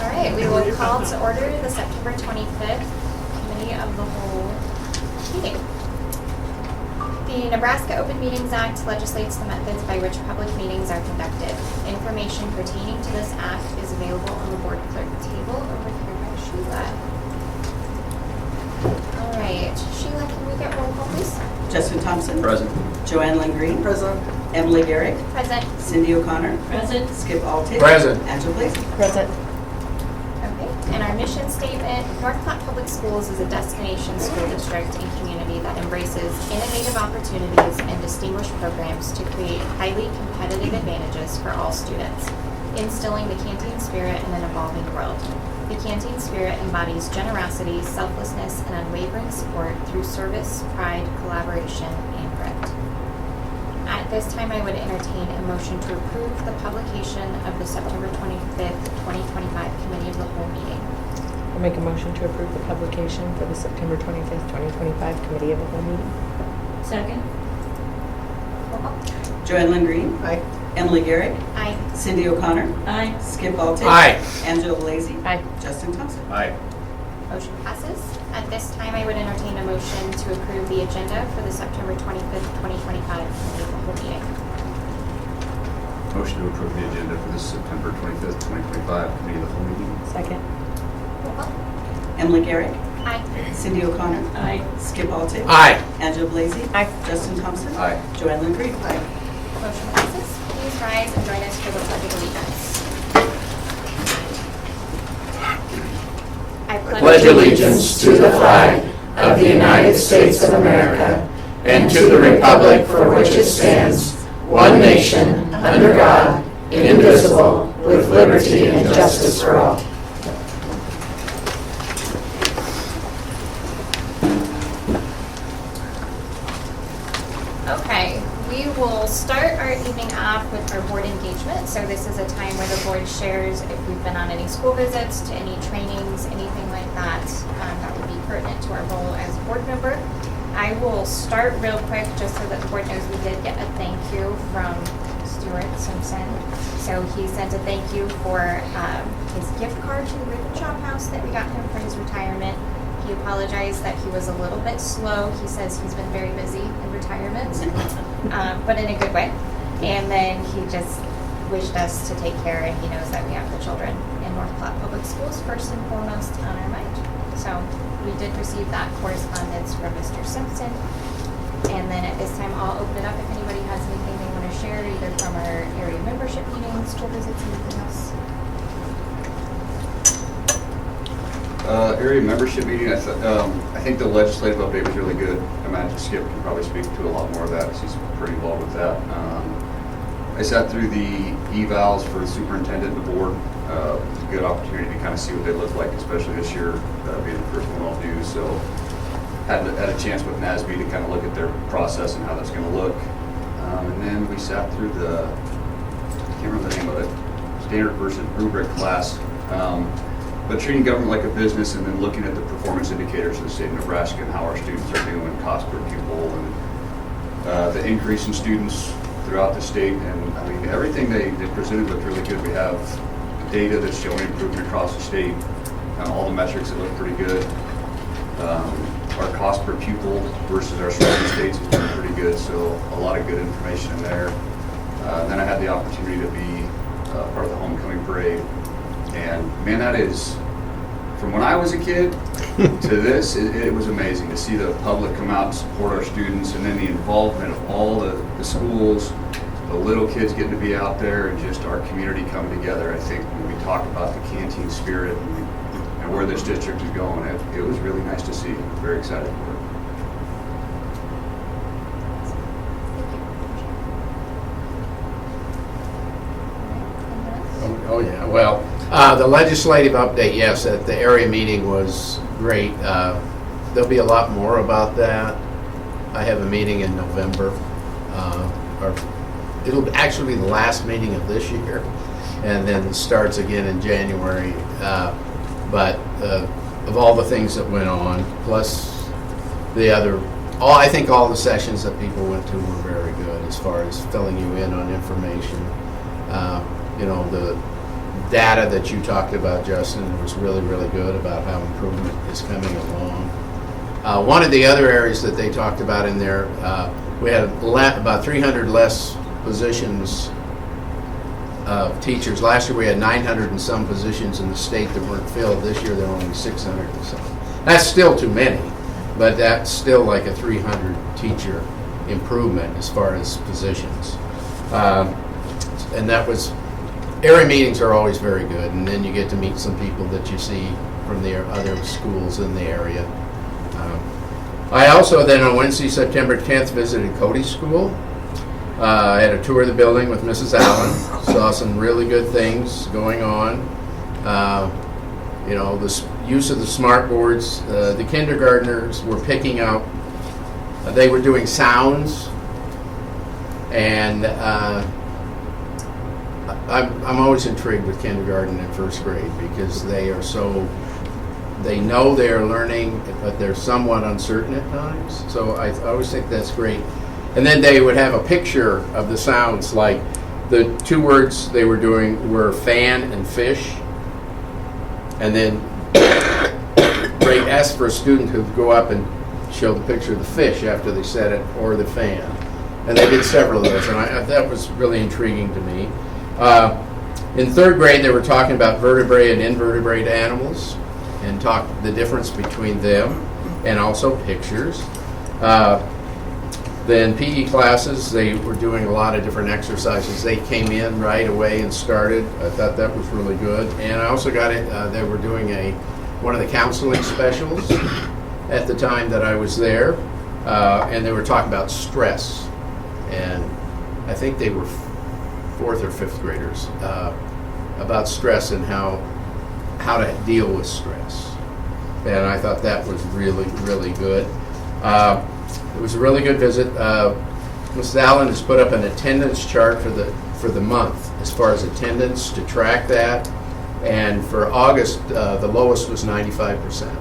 All right, we will call to order the September 25th Committee of the Whole meeting. The Nebraska Open Meetings Act legislates the methods by which public meetings are conducted. Information pertaining to this act is available on the board clerk table over here by Sheila. All right, Sheila, can we get roll call, please? Justin Thompson. Present. Joanne Lynn Present. Emily Garrick. Present. Cindy O'Connor. Present. Skip Altig. Present. Angela Blaze. Present. Okay, and our mission statement, North Platte Public Schools is a destination school district and community that embraces innovative opportunities and distinguished programs to create highly competitive advantages for all students, instilling the canteen spirit in an evolving world. The canteen spirit embodies generosity, selflessness, and unwavering support through service, pride, collaboration, and grit. At this time, I would entertain a motion to approve the publication of the September 25th, 2025 Committee of the Whole meeting. I'll make a motion to approve the publication for the September 25th, 2025 Committee of the Whole meeting. Second. Roll call. Joanne Lynn Aye. Emily Garrick. Aye. Cindy O'Connor. Aye. Skip Altig. Aye. Angela Blaze. Aye. Justin Thompson. Aye. Motion passes. At this time, I would entertain a motion to approve the agenda for the September 25th, 2025 Committee of the Whole meeting. Motion to approve the agenda for the September 25th, 2025 Committee of the Whole meeting. Second. Roll call. Emily Garrick. Aye. Cindy O'Connor. Aye. Skip Altig. Aye. Angela Blaze. Aye. Justin Thompson. Aye. Joanne Lynn Green. Motion passes. Please rise and join us for the Pledge of Allegiance. I pledge allegiance to the flag of the United States of America and to the republic for which it stands, one nation, under God, indivisible, with liberty and justice for all. Okay, we will start our evening off with our board engagement. So this is a time where the board shares if we've been on any school visits, to any trainings, anything like that, that would be pertinent to our role as a board member. I will start real quick just so that the board knows we did get a thank you from Stuart Simpson. So he sent a thank you for his gift card to the Ribbon Shop House that we got him for his retirement. He apologized that he was a little bit slow. He says he's been very busy in retirement, but in a good way. And then he just wished us to take care, and he knows that we have the children in North Platte Public Schools first and foremost on our mind. So we did receive that correspondence from Mr. Simpson. And then at this time, I'll open it up if anybody has anything they want to share, either from our area membership meetings, school visits, anything else. Area membership meeting, I think the legislative update was really good. I imagine Skip can probably speak to a lot more of that because he's pretty involved with that. I sat through the evals for the superintendent and the board. It was a good opportunity to kind of see what they look like, especially this year, being the first one I'll do. So had a chance with NASB to kind of look at their process and how that's going to look. And then we sat through I can't remember the name of it, standard versus rubric class. But treating government like a business and then looking at the performance indicators of the state of Nebraska and how our students are doing, cost per pupil, and the increase in students throughout the state. And I mean, everything they presented looked really good. We have data that's showing improvement across the state. All the metrics that look pretty good. Our cost per pupil versus our surrounding states is doing pretty good, so a lot of good information in there. Then I had the opportunity to be part of the homecoming parade. And man, that is, from when I was a kid to this, it was amazing to see the public come out and support our students, and then the involvement of all the schools, the little kids getting to be out there, and just our community coming together. I think when we talk about the canteen spirit and where this district is going, it was really nice to see. Very excited for it. Oh, yeah. Well, the legislative update, yes, at the area meeting was great. There'll be a lot more about that. I have a meeting in November, or it'll actually be the last meeting of this year, and then starts again in January. But of all the things that went on, plus the other, I think all the sessions that people went to were very good as far as filling you in on information. The data that you talked about, Justin. It was really, really good about how improvement is coming along. One of the other areas that they talked about in there, we had about 300 less positions of teachers. Last year we had 900 and some positions in the state that weren't filled. This year there are only 600 and some. That's still too many, but that's still like a 300 teacher improvement as far as positions. And that was, area meetings are always very good, and then you get to meet some people that you see from the other schools in the area. I also then on Wednesday, September 10th, visited Cody's school. I had a tour of the building with Mrs. Allen, saw some really good things going on. You know, the use of the smart boards. The kindergartners were picking up, they were doing sounds, and I'm always intrigued with kindergarten and first grade because they are so, they know they are learning, but they're somewhat uncertain at times. So I always think that's great. And then they would have a picture of the sounds, like the 2 words they were doing were fan and fish. And then Ray asked for a student to go up and show the picture of the fish after they said it, or the fan. And they did several of those, and that was really intriguing to me. In 3rd grade, they were talking about vertebrate and invertebrate animals and talked the difference between them, and also pictures. Then PE classes, they were doing a lot of different exercises. They came in right away and started. I thought that was really good. And I also got it, they were doing one of the counseling specials at the time that I was there. And they were talking about stress. And I think they were 4th or 5th graders, about stress and how to deal with stress. And I thought that was really, really good. It was a really good visit. Mrs. Allen has put up an attendance chart for the month as far as attendance to track that. And for August, the lowest was 95%.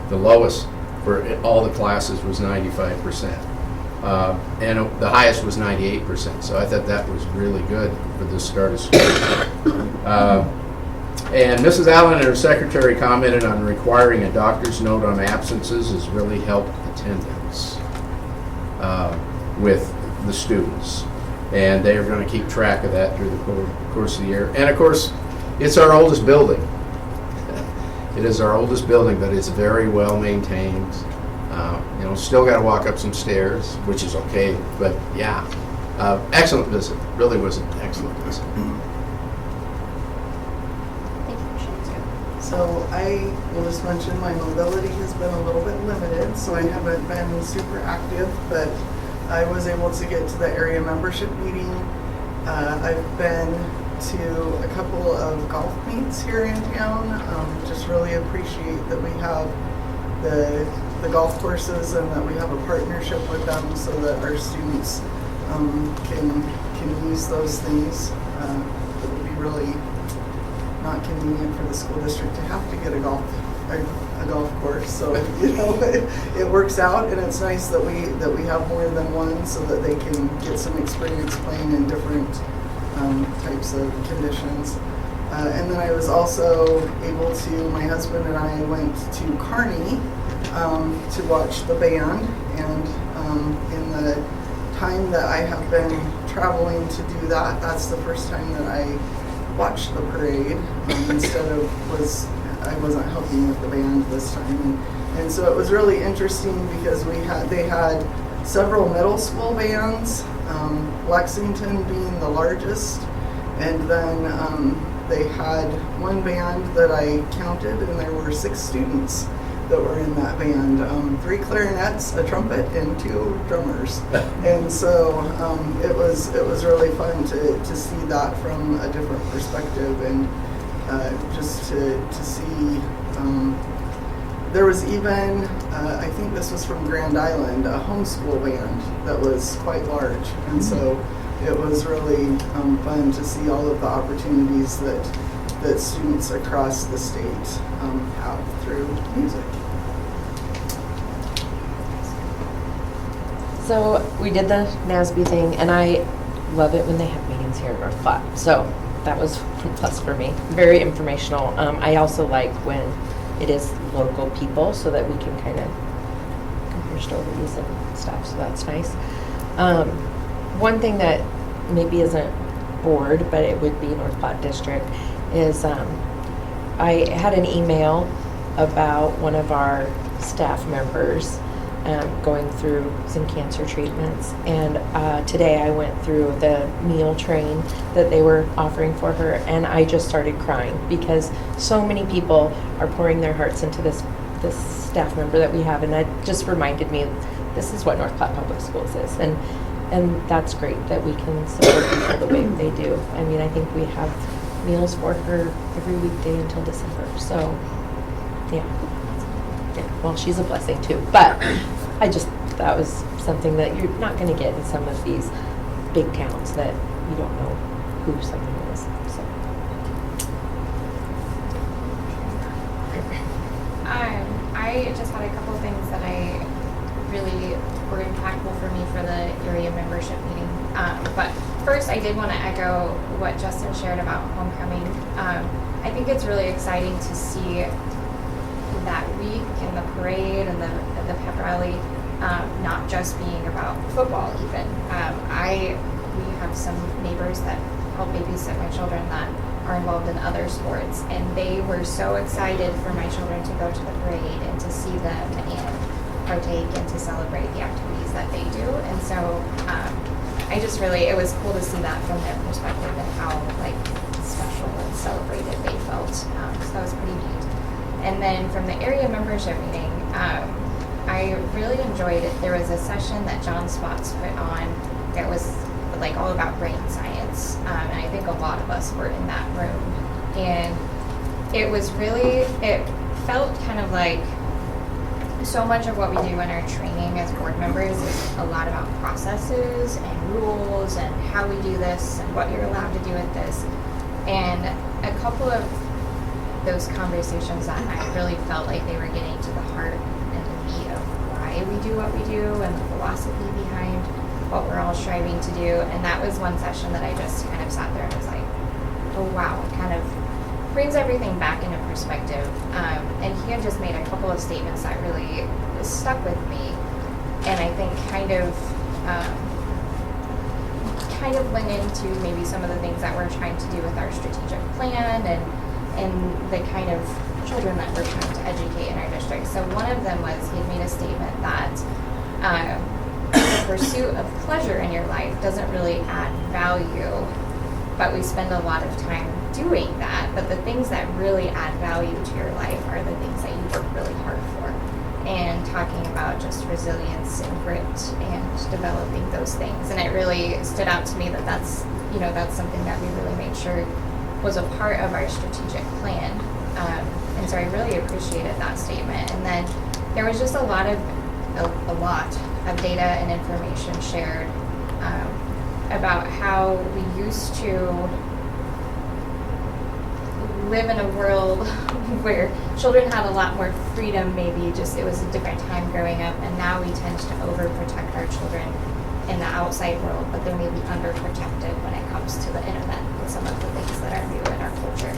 The lowest for all the classes was 95%. And the highest was 98%. So I thought that was really good for the start of school. And Mrs. Allen and her secretary commented on requiring a doctor's note on absences has really helped attendance with the students. And they are going to keep track of that through the course of the year. And of course, it's our oldest building. It is our oldest building, but it's very well maintained. You know, still got to walk up some stairs, which is okay, but yeah. Excellent visit. Really was an excellent visit. So I will just mention my mobility has been a little bit limited, so I haven't been super active, but I was able to get to the area membership meeting. I've been to a couple of golf meets here in town. Just really appreciate that we have the golf courses and that we have a partnership with them so that our students can use those things. It would be really not convenient for the school district to have to get a golf course. So you know, it works out, and it's nice that we have more than one so that they can get some experience playing in different types of conditions. And then I was also able to, my husband and I went to Kearney to watch the band, and in the time that I have been traveling to do that, that's the first time that I watched the parade instead of I wasn't helping with the band this time, and so it was really interesting because they had several middle school bands, Lexington being the largest, and then they had one band that I counted, and there were 6 students that were in that band, 3 clarinets, a trumpet, and 2 drummers. And so it was really fun to see that from a different perspective, and just to see. There was even, I think this was from Grand Island, a homeschool band that was quite large, and so it was really fun to see all of the opportunities that students across the state have through music. So we did the NASB thing, and I love it when they have meetings here at North Platte. So that was a plus for me. Very informational. I also like when it is local people so that we can kind of compare stories and stuff, so that's nice. One thing that maybe isn't board, but it would be North Platte District, is I had an email about one of our staff members going through some cancer treatments. And today I went through the meal train that they were offering for her, and I just started crying because so many people are pouring their hearts into this staff member that we have, and that just reminded me this is what North Platte Public Schools is, and that's great that we can support people the way they do. I mean, I think we have meals for her every weekday until December, so yeah. Well, she's a blessing too, but that was something that you're not going to get in some of these big towns that you don't know who someone is. So. I just had a couple of things that I really were impactful for me for the area membership meeting. But first, I did want to echo what Justin shared about homecoming. I think it's really exciting to see that week and the parade and the pep rally not just being about football even. We have some neighbors that help babysit my children that are involved in other sports, and they were so excited for my children to go to the parade and to see them and partake and to celebrate the activities that they do. And so it was cool to see that from their perspective and how like special and celebrated they felt. So that was pretty neat. And then from the area membership meeting, I really enjoyed it. There was a session that John Spots put on that was like all about brain science. And I think a lot of us were in that room. And it felt kind of like so much of what we do in our training as board members is a lot about processes and rules and how we do this and what you're allowed to do with this. And a couple of those conversations that I really felt like they were getting to the heart and the meat of why we do what we do and the philosophy behind what we're all striving to do. And that was one session that I just kind of sat there and was like, oh wow, it kind of brings everything back into perspective. And he had just made a couple of statements that really stuck with me, and I think kind of went into maybe some of the things that we're trying to do with our strategic plan and the kind of children that we're trying to educate in our district. So one of them was he had made a statement that the pursuit of pleasure in your life doesn't really add value, but we spend a lot of time doing that. But the things that really add value to your life are the things that you work really hard for. And talking about just resilience and grit and developing those things. And it really stood out to me that that's something that we really made sure was a part of our strategic plan. And so I really appreciated that statement. And then there was just a lot of data and information shared about how we used to live in a world where children had a lot more freedom, maybe just it was a different time growing up, and now we tend to overprotect our children in the outside world, but they're maybe underprotected when it comes to the internet and some of the things that are new in our culture.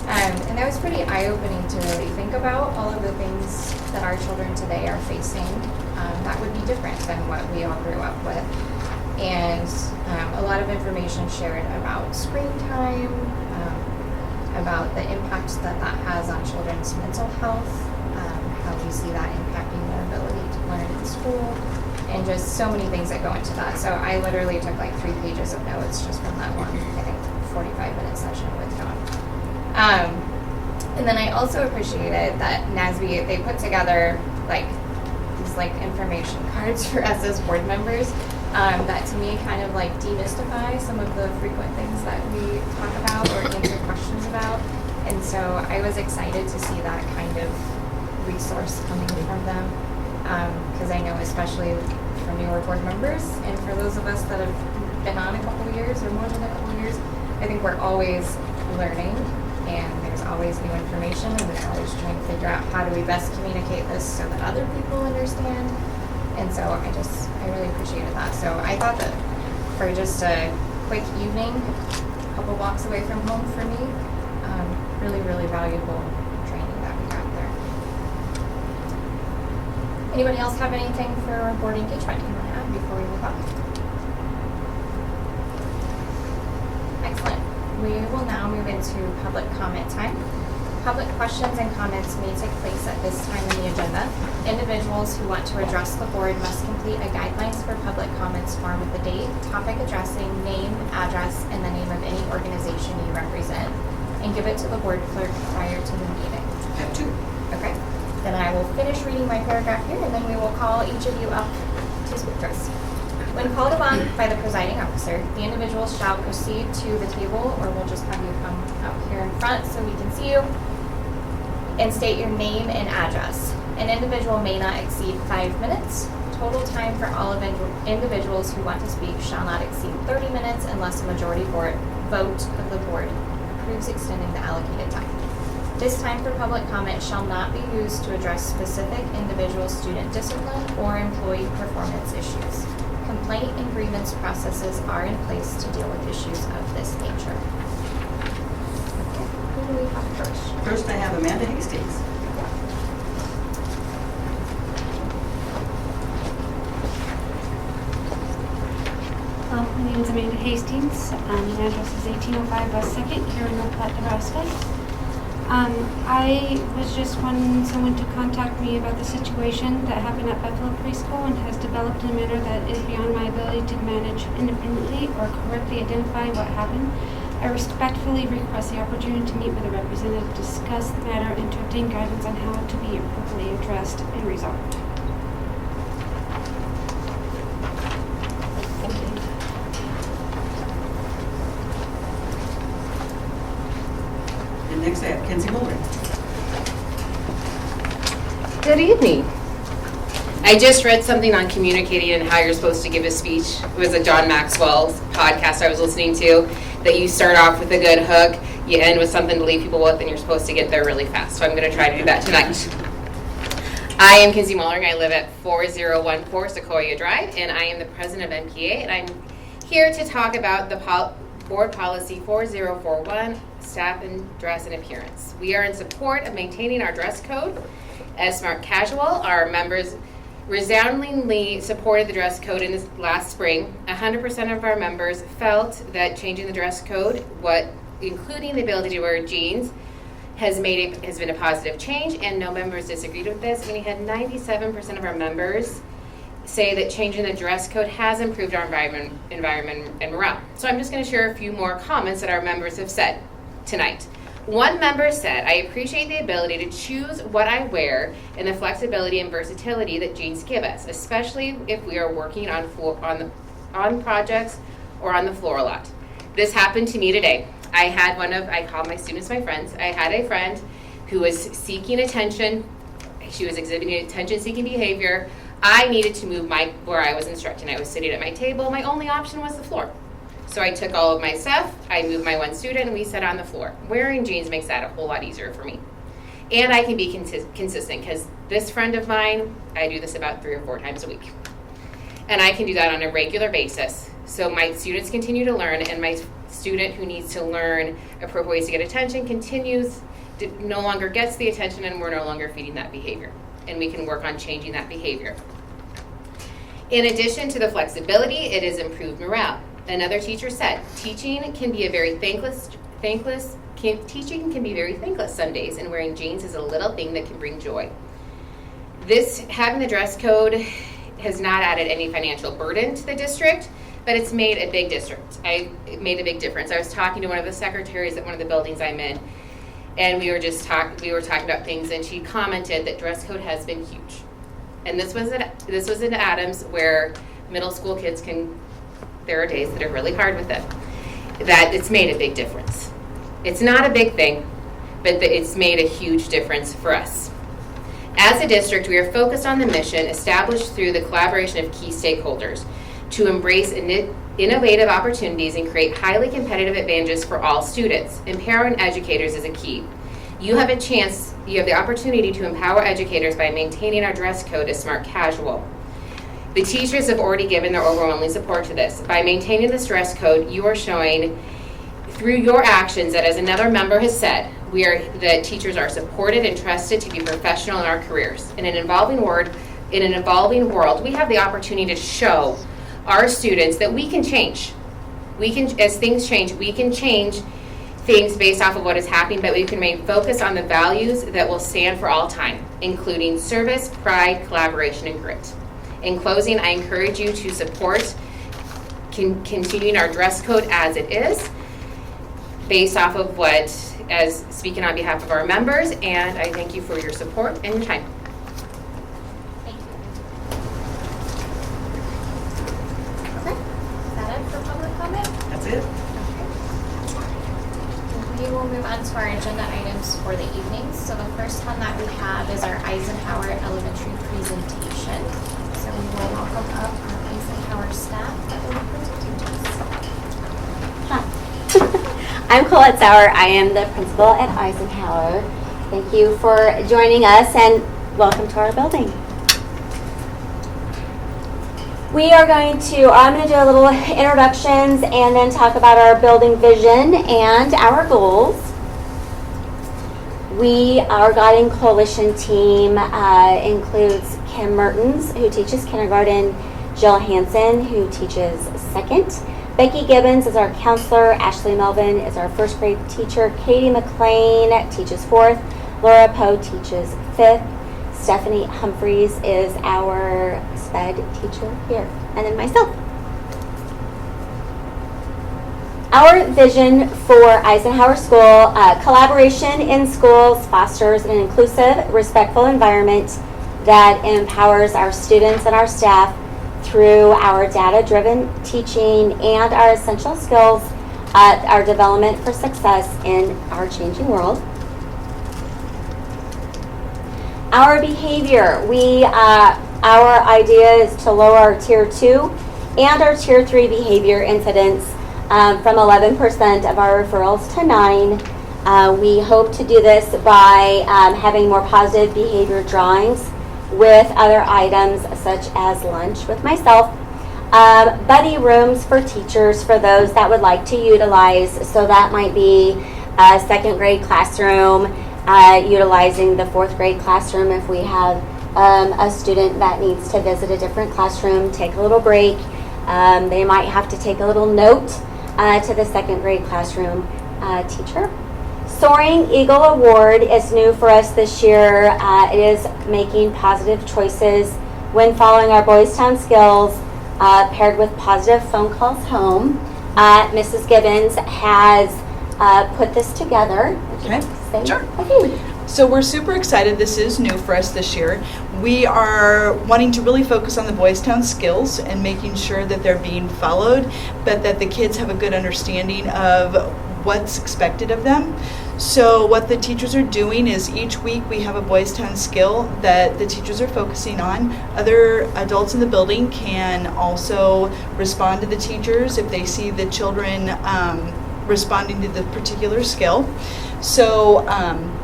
And that was pretty eye-opening to really think about all of the things that our children today are facing that would be different than what we all grew up with. And a lot of information shared about screen time, about the impact that has on children's mental health, how we see that impacting their ability to learn in school, and just so many things that go into that. So I literally took like 3 pages of notes just from that one, I think, 45-minute session with John. And then I also appreciated that NASB, they put together like these like information cards for us as board members that to me kind of like demystify some of the frequent things that we talk about or answer questions about. And so I was excited to see that kind of resource coming from them, because I know especially for newer board members and for those of us that have been on a couple of years or more than a couple of years, I think we're always learning, and there's always new information, and there's always trying to figure out how do we best communicate this so that other people understand. And so I really appreciated that. So I thought that for just a quick evening, a couple blocks away from home for me. Really, really valuable training that we got there. Anybody else have anything for board engagement you want to add before we move on? Excellent. We will now move into public comment time. Public questions and comments may take place at this time in the agenda. Individuals who want to address the board must complete a guidelines for public comments form with the date, topic addressing, name, address, and the name of any organization you represent, and give it to the board clerk prior to the meeting. I have two. Okay. Then I will finish reading my paragraph here, and then we will call each of you up to speak to us. When called upon by the presiding officer, the individual shall proceed to the table, or we'll just have you come out here in front so we can see you, and state your name and address. An individual may not exceed 5 minutes. Total time for all individuals who want to speak shall not exceed 30 minutes unless a majority vote of the board approves extending the allocated time. This time for public comment shall not be used to address specific individual student discipline or employee performance issues. Complaint and grievance processes are in place to deal with issues of this nature. Okay, who do we have first? First, I have Amanda Hastings. My name is Amanda Hastings. The address is 1805 West 2nd, here in North Platte, Nebraska. I was just wanting someone to contact me about the situation that happened at Buffalo Preschool and has developed in a manner that is beyond my ability to manage independently or correctly identify what happened. I respectfully request the opportunity to meet with a representative to discuss the matter and to obtain guidance on how to be appropriately addressed and resolved. And next, I have Kenzie Mulder. Good evening. I just read something on communicating and how you're supposed to give a speech. It was a John Maxwell's podcast I was listening to, that you start off with a good hook, you end with something to leave people with, and you're supposed to get there really fast. So I'm going to try to do that tonight. I am Kenzie Muller, and I live at 4014 Sequoia Drive, and I am the president of NPA, and I'm here to talk about the Board Policy 4041, Staff and Dress and Appearance. We are in support of maintaining our dress code as smart casual. Our members resoundingly supported the dress code in this last spring. 100% of our members felt that changing the dress code, including the ability to wear jeans, has been a positive change, and no members disagreed with this. And we had 97% of our members say that changing the dress code has improved our environment and morale. So I'm just going to share a few more comments that our members have said tonight. One member said, "I appreciate the ability to choose what I wear and the flexibility and versatility that jeans give us, especially if we are working on projects or on the floor a lot. This happened to me today. I call my students my friends. I had a friend who was seeking attention. She was exhibiting attention-seeking behavior. I needed to move where I was instructing. I was sitting at my table. My only option was the floor. So I took all of my stuff, I moved my one student, and we sat on the floor. Wearing jeans makes that a whole lot easier for me. And I can be consistent, because this friend of mine, I do this about 3 or 4 times a week. And I can do that on a regular basis. So my students continue to learn, and my student who needs to learn appropriate ways to get attention no longer gets the attention, and we're no longer feeding that behavior. And we can work on changing that behavior. In addition to the flexibility, it has improved morale. Another teacher said, teaching can be very thankless some days, and wearing jeans is a little thing that can bring joy. Having the dress code has not added any financial burden to the district, but it's made a big difference. I was talking to one of the secretaries at one of the buildings I'm in, and we were talking about things, and she commented that dress code has been huge. And this was in Adams, where middle school kids there are days that are really hard with them, that it's made a big difference. It's not a big thing, but it's made a huge difference for us. As a district, we are focused on the mission established through the collaboration of key stakeholders to embrace innovative opportunities and create highly competitive advantages for all students. Empowering educators is a key. You have the opportunity to empower educators by maintaining our dress code as smart casual. The teachers have already given their overwhelming support to this. By maintaining this dress code, you are showing through your actions, that as another member has said, that teachers are supported and trusted to be professional in our careers. In an evolving world, we have the opportunity to show our students that we can change. As things change, we can change things based off of what is happening, but we can remain focused on the values that will stand for all time, including service, pride, collaboration, and grit. In closing, I encourage you to support continuing our dress code as it is, based off of as speaking on behalf of our members, and I thank you for your support and your time. Thank you. Okay, is that it for public comment? That's it. We will move on to our agenda items for the evening. So the first one that we have is our Eisenhower Elementary presentation. So we will welcome up our Eisenhower staff that will be presenting to us. I'm Colette Sauer. I am the principal at Eisenhower. Thank you for joining us and welcome to our building. I'm going to do a little introductions and then talk about our building vision and our goals. Our Guiding Coalition team includes Kim Mertens, who teaches kindergarten, Jill Hansen, who teaches second, Becky Gibbons is our counselor, Ashley Melvin is our first grade teacher, Katie McLean teaches fourth, Laura Poe teaches fifth, Stephanie Humphreys is our SPED teacher here, and then myself. Our vision for Eisenhower School, collaboration in schools fosters an inclusive, respectful environment that empowers our students and our staff through our data-driven teaching and our essential skills, our development for success in our changing world. Our behavior, our idea is to lower our Tier 2 and our Tier 3 behavior incidents from 11% of our referrals to 9%. We hope to do this by having more positive behavior drawings with other items such as lunch with myself, buddy rooms for teachers for those that would like to utilize. So that might be a second grade classroom, utilizing the fourth grade classroom if we have a student that needs to visit a different classroom, take a little break. They might have to take a little note to the second grade classroom teacher. Soaring Eagle Award is new for us this year. It is making positive choices when following our Boys Town skills paired with positive phone calls home. Mrs. Gibbons has put this together. Okay, sure. Okay. So we're super excited. This is new for us this year. We are wanting to really focus on the Boys Town skills and making sure that they're being followed, but that the kids have a good understanding of what's expected of them. So what the teachers are doing is each week we have a Boys Town skill that the teachers are focusing on. Other adults in the building can also respond to the teachers if they see the children responding to the particular skill. So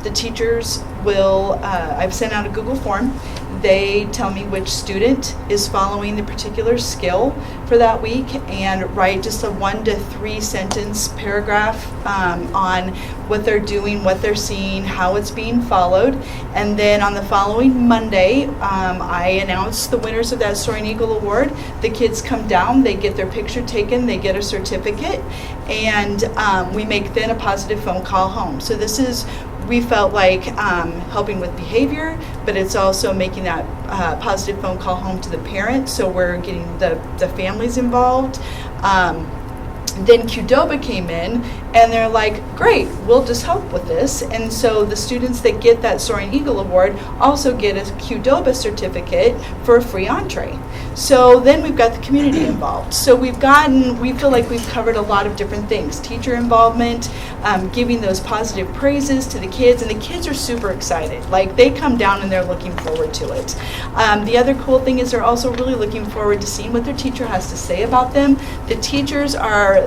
the teachers will, I've sent out a Google form. They tell me which student is following the particular skill for that week and write just a 1 to 3 sentence paragraph on what they're doing, what they're seeing, how it's being followed. And then on the following Monday, I announce the winners of that Soaring Eagle Award. The kids come down, they get their picture taken, they get a certificate, and we make then a positive phone call home. So this is, we felt like helping with behavior, but it's also making that positive phone call home to the parents, so we're getting the families involved. Then Qdoba came in and they're like, great, we'll just help with this. And so the students that get that Soaring Eagle Award also get a Qdoba certificate for a free entree. So then we've got the community involved. So we feel like we've covered a lot of different things. Teacher involvement, giving those positive praises to the kids, and the kids are super excited. Like, they come down and they're looking forward to it. The other cool thing is they're also really looking forward to seeing what their teacher has to say about them. The teachers are,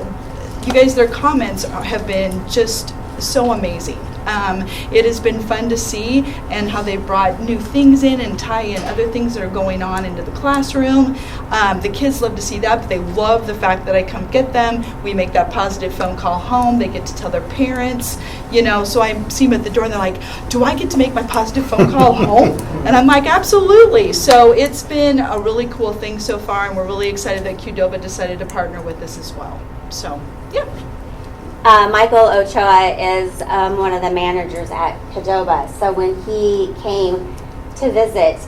you guys, their comments have been just so amazing. It has been fun to see and how they brought new things in and tie in other things that are going on into the classroom. The kids love to see that, but they love the fact that I come get them. We make that positive phone call home. They get to tell their parents, so I see them at the door and they're like, do I get to make my positive phone call home? And I'm like, absolutely. So it's been a really cool thing so far, and we're really excited that Qdoba decided to partner with us as well. So, yeah. Michael Ochoa is one of the managers at Qdoba. So when he came to visit,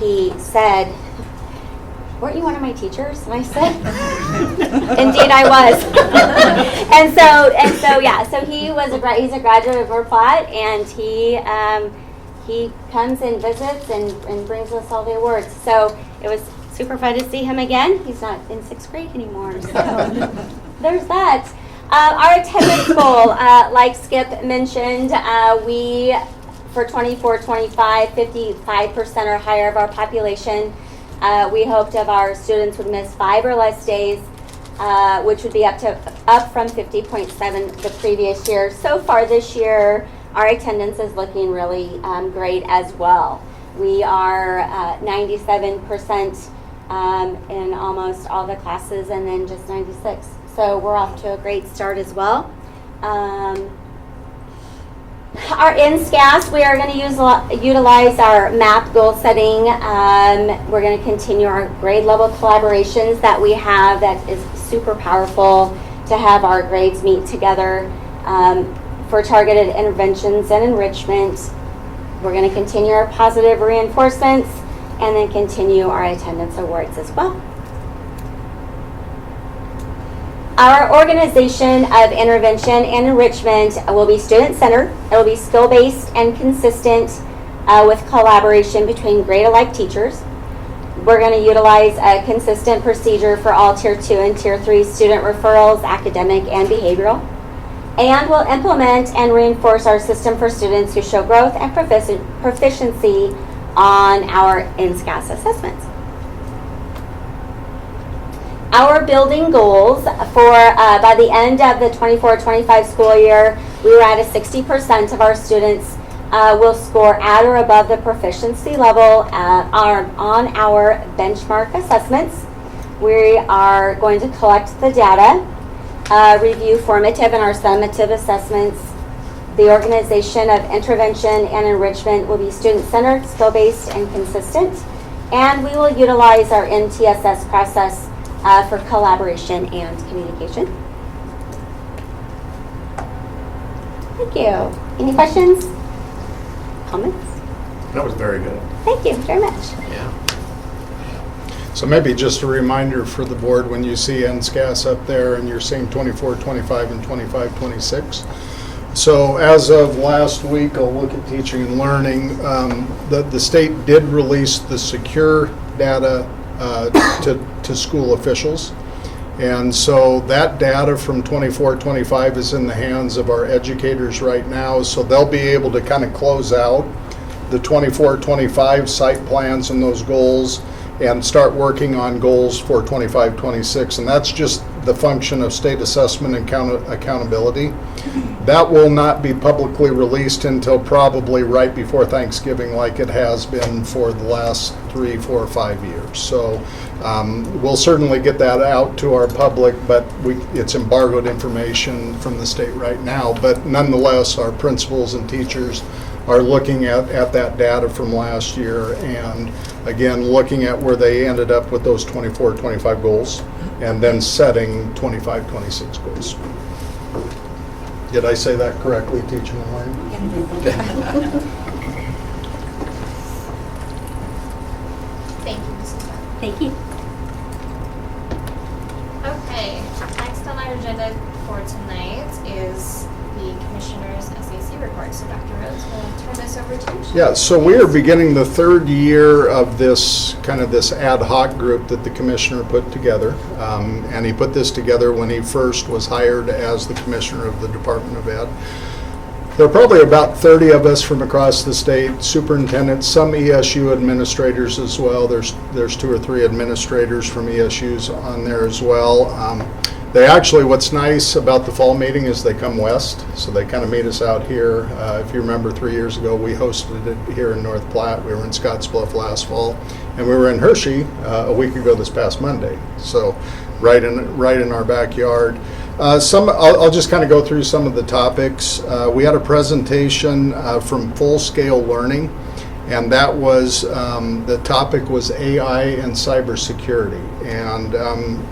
he said, weren't you one of my teachers? And I said, indeed I was. and so he's a graduate of Verplat, and he comes and visits and brings us all the awards. So it was super fun to see him again. He's not in 6th grade anymore, so there's that. Our attendance goal, like Skip mentioned, we, for 24-25, 55% or higher of our population, we hoped of our students would miss 5 or less days, which would be up from 50.7 the previous year. So far this year, our attendance is looking really great as well. We are 97% in almost all the classes, and then just 96. So we're off to a great start as well. Our NSCAS, we are going to utilize our MAP goal setting. We're going to continue our grade level collaborations that we have. That is super powerful to have our grades meet together for targeted interventions and enrichment. We're going to continue our positive reinforcements and then continue our attendance awards as well. Our organization of intervention and enrichment will be student-centered. It will be skill-based and consistent with collaboration between grade-alike teachers. We're going to utilize a consistent procedure for all Tier 2 and Tier 3 student referrals, academic and behavioral. And we'll implement and reinforce our system for students who show growth and proficiency on our NSCAS assessments. Our building goals for by the end of the 24-25 school year, we were at a 60% of our students will score at or above the proficiency level on our benchmark assessments. We are going to collect the data, review formative and our summative assessments. The organization of intervention and enrichment will be student-centered, skill-based, and consistent. And we will utilize our MTSS process for collaboration and communication. Thank you. Any questions? Comments? That was very good. Thank you very much. Yeah. So maybe just a reminder for the board, when you see NSCAS up there and you're seeing 24, 25, and 25, 26. So as of last week, I'll look at teaching and learning. The state did release the secure data to school officials. And so that data from 24-25 is in the hands of our educators right now, so they'll be able to kind of close out the 24-25 site plans and those goals and start working on goals for 25-26, and that's just the function of state assessment and accountability. That will not be publicly released until probably right before Thanksgiving, like it has been for the last 3, 4, 5 years. So we'll certainly get that out to our public, but it's embargoed information from the state right now. But nonetheless, our principals and teachers are looking at that data from last year, and again, looking at where they ended up with those 24-25 goals, and then setting 25-26 goals. Did I say that correctly, teaching and learning? Thank you, Mrs. Bell. Thank you. Okay, next on our agenda for tonight is the Commissioner's SAC report. So Dr. Rhodes, we'll turn this over to you. Yeah, so we are beginning the third year of this ad hoc group that the commissioner put together. And he put this together when he first was hired as the commissioner of the Department of Ed. There are probably about 30 of us from across the state, superintendents, some ESU administrators as well. There's 2 or 3 administrators from ESUs on there as well. They actually, what's nice about the fall meeting is they come west, so they kind of meet us out here. If you remember 3 years ago, we hosted it here in North Platte. We were in Scottsbluff last fall, and we were in Hershey a week ago this past Monday. So right in our backyard. I'll just kind of go through some of the topics. We had a presentation from Full Scale Learning, and that was, the topic was AI and cybersecurity. And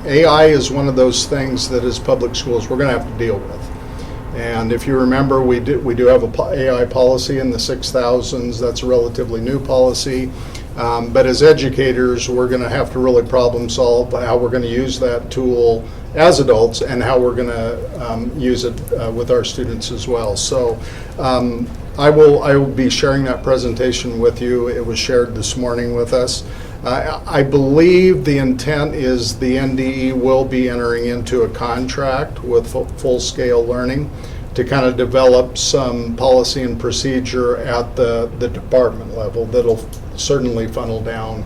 AI is one of those things that as public schools we're going to have to deal with. And if you remember, we do have a AI policy in the 6000s. That's a relatively new policy. But as educators, we're going to have to really problem solve how we're going to use that tool as adults and how we're going to use it with our students as well. So I will be sharing that presentation with you. It was shared this morning with us. I believe the intent is the NDE will be entering into a contract with Full Scale Learning to kind of develop some policy and procedure at the department level that'll certainly funnel down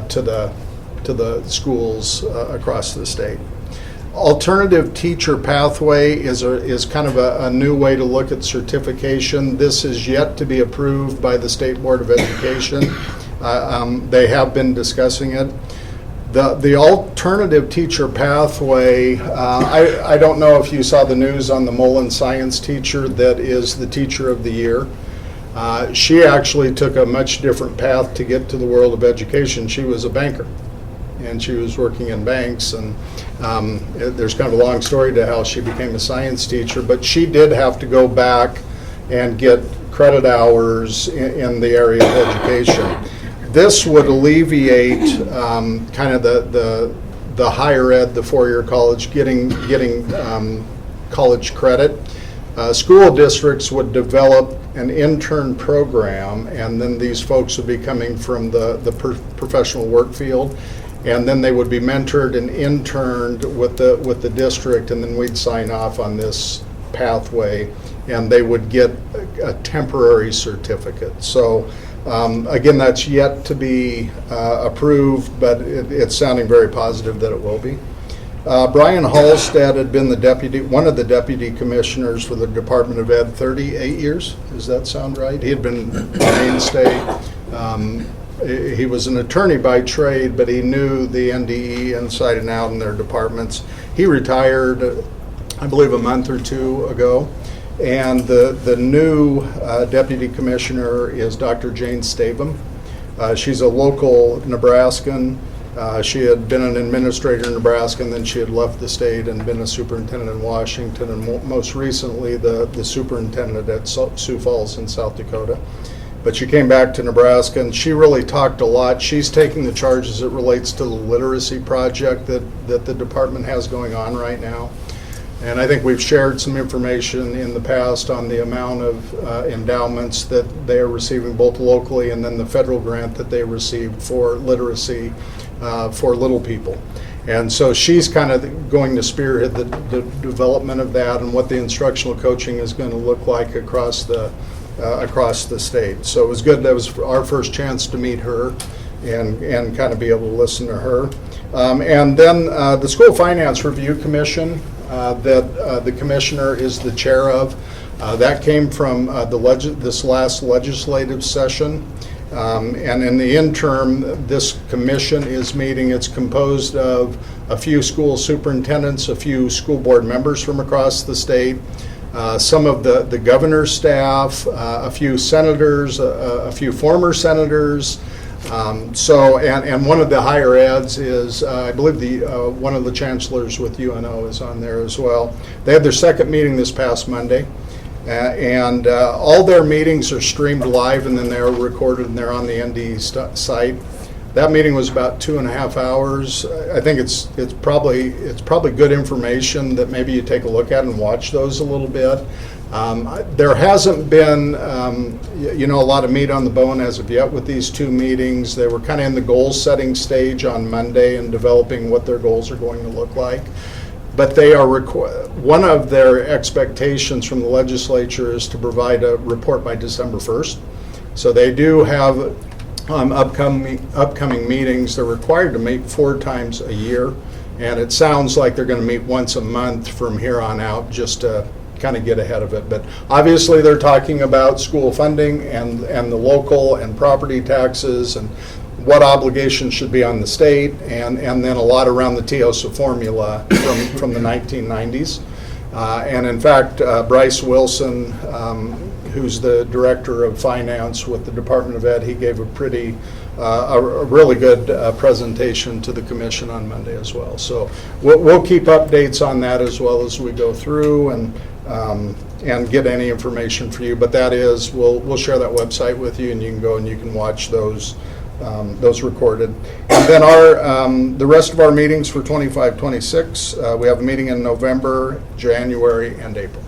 to the schools across the state. Alternative teacher pathway is kind of a new way to look at certification. This is yet to be approved by the State Board of Education. They have been discussing it. The alternative teacher pathway, I don't know if you saw the news on the Mullen science teacher that is the teacher of the year. She actually took a much different path to get to the world of education. She was a banker, and she was working in banks, and there's kind of a long story to how she became a science teacher, but she did have to go back and get credit hours in the area of education. This would alleviate kind of the higher ed, the four-year college, getting college credit. School districts would develop an intern program, and then these folks would be coming from the professional work field, and then they would be mentored and interned with the district, and then we'd sign off on this pathway, and they would get a temporary certificate. So again, that's yet to be approved, but it's sounding very positive that it will be. Brian Hallstead had been one of the deputy commissioners for the Department of Ed 38 years. Does that sound right? He had been a mainstay. He was an attorney by trade, but he knew the NDE inside and out in their departments. He retired, I believe, a month or 2 ago. And the new deputy commissioner is Dr. Jane Stavum. She's a local Nebraskan. She had been an administrator in Nebraska, and then she had left the state and been a superintendent in Washington, and most recently the superintendent at Sioux Falls in South Dakota. But she came back to Nebraska, and she really talked a lot. She's taking the charge as it relates to the literacy project that the department has going on right now. And I think we've shared some information in the past on the amount of endowments that they are receiving both locally, and then the federal grant that they received for literacy for little people. And so she's kind of going to spearhead the development of that and what the instructional coaching is going to look like across the state. So it was good. That was our first chance to meet her and kind of be able to listen to her. And then the School Finance Review Commission that the commissioner is the chair of. That came from this last legislative session. And in the interim, this commission is meeting. It's composed of a few school superintendents, a few school board members from across the state, some of the governor's staff, a few senators, a few former senators. And one of the higher eds is, I believe one of the chancellors with UNO is on there as well. They had their second meeting this past Monday. And all their meetings are streamed live, and then they're recorded, and they're on the NDE site. That meeting was about 2.5 hours. I think it's probably good information that maybe you take a look at and watch those a little bit. There hasn't been a lot of meat on the bone as of yet with these 2 meetings. They were kind of in the goal setting stage on Monday and developing what their goals are going to look like. but they are one of their expectations from the legislature is to provide a report by December 1st. So they do have upcoming meetings. They're required to meet 4 times a year, and it sounds like they're going to meet once a month from here on out, just to kind of get ahead of it. But obviously they're talking about school funding and the local and property taxes and what obligations should be on the state, and then a lot around the TIOSA formula from the 1990s. And in fact, Bryce Wilson, who's the director of finance with the Department of Ed, he gave a really good presentation to the commission on Monday as well. So we'll keep updates on that as well as we go through and get any information for you. But that is, we'll share that website with you, and you can go and you can watch those recorded. And then the rest of our meetings for 25-26, we have a meeting in November, January, and April.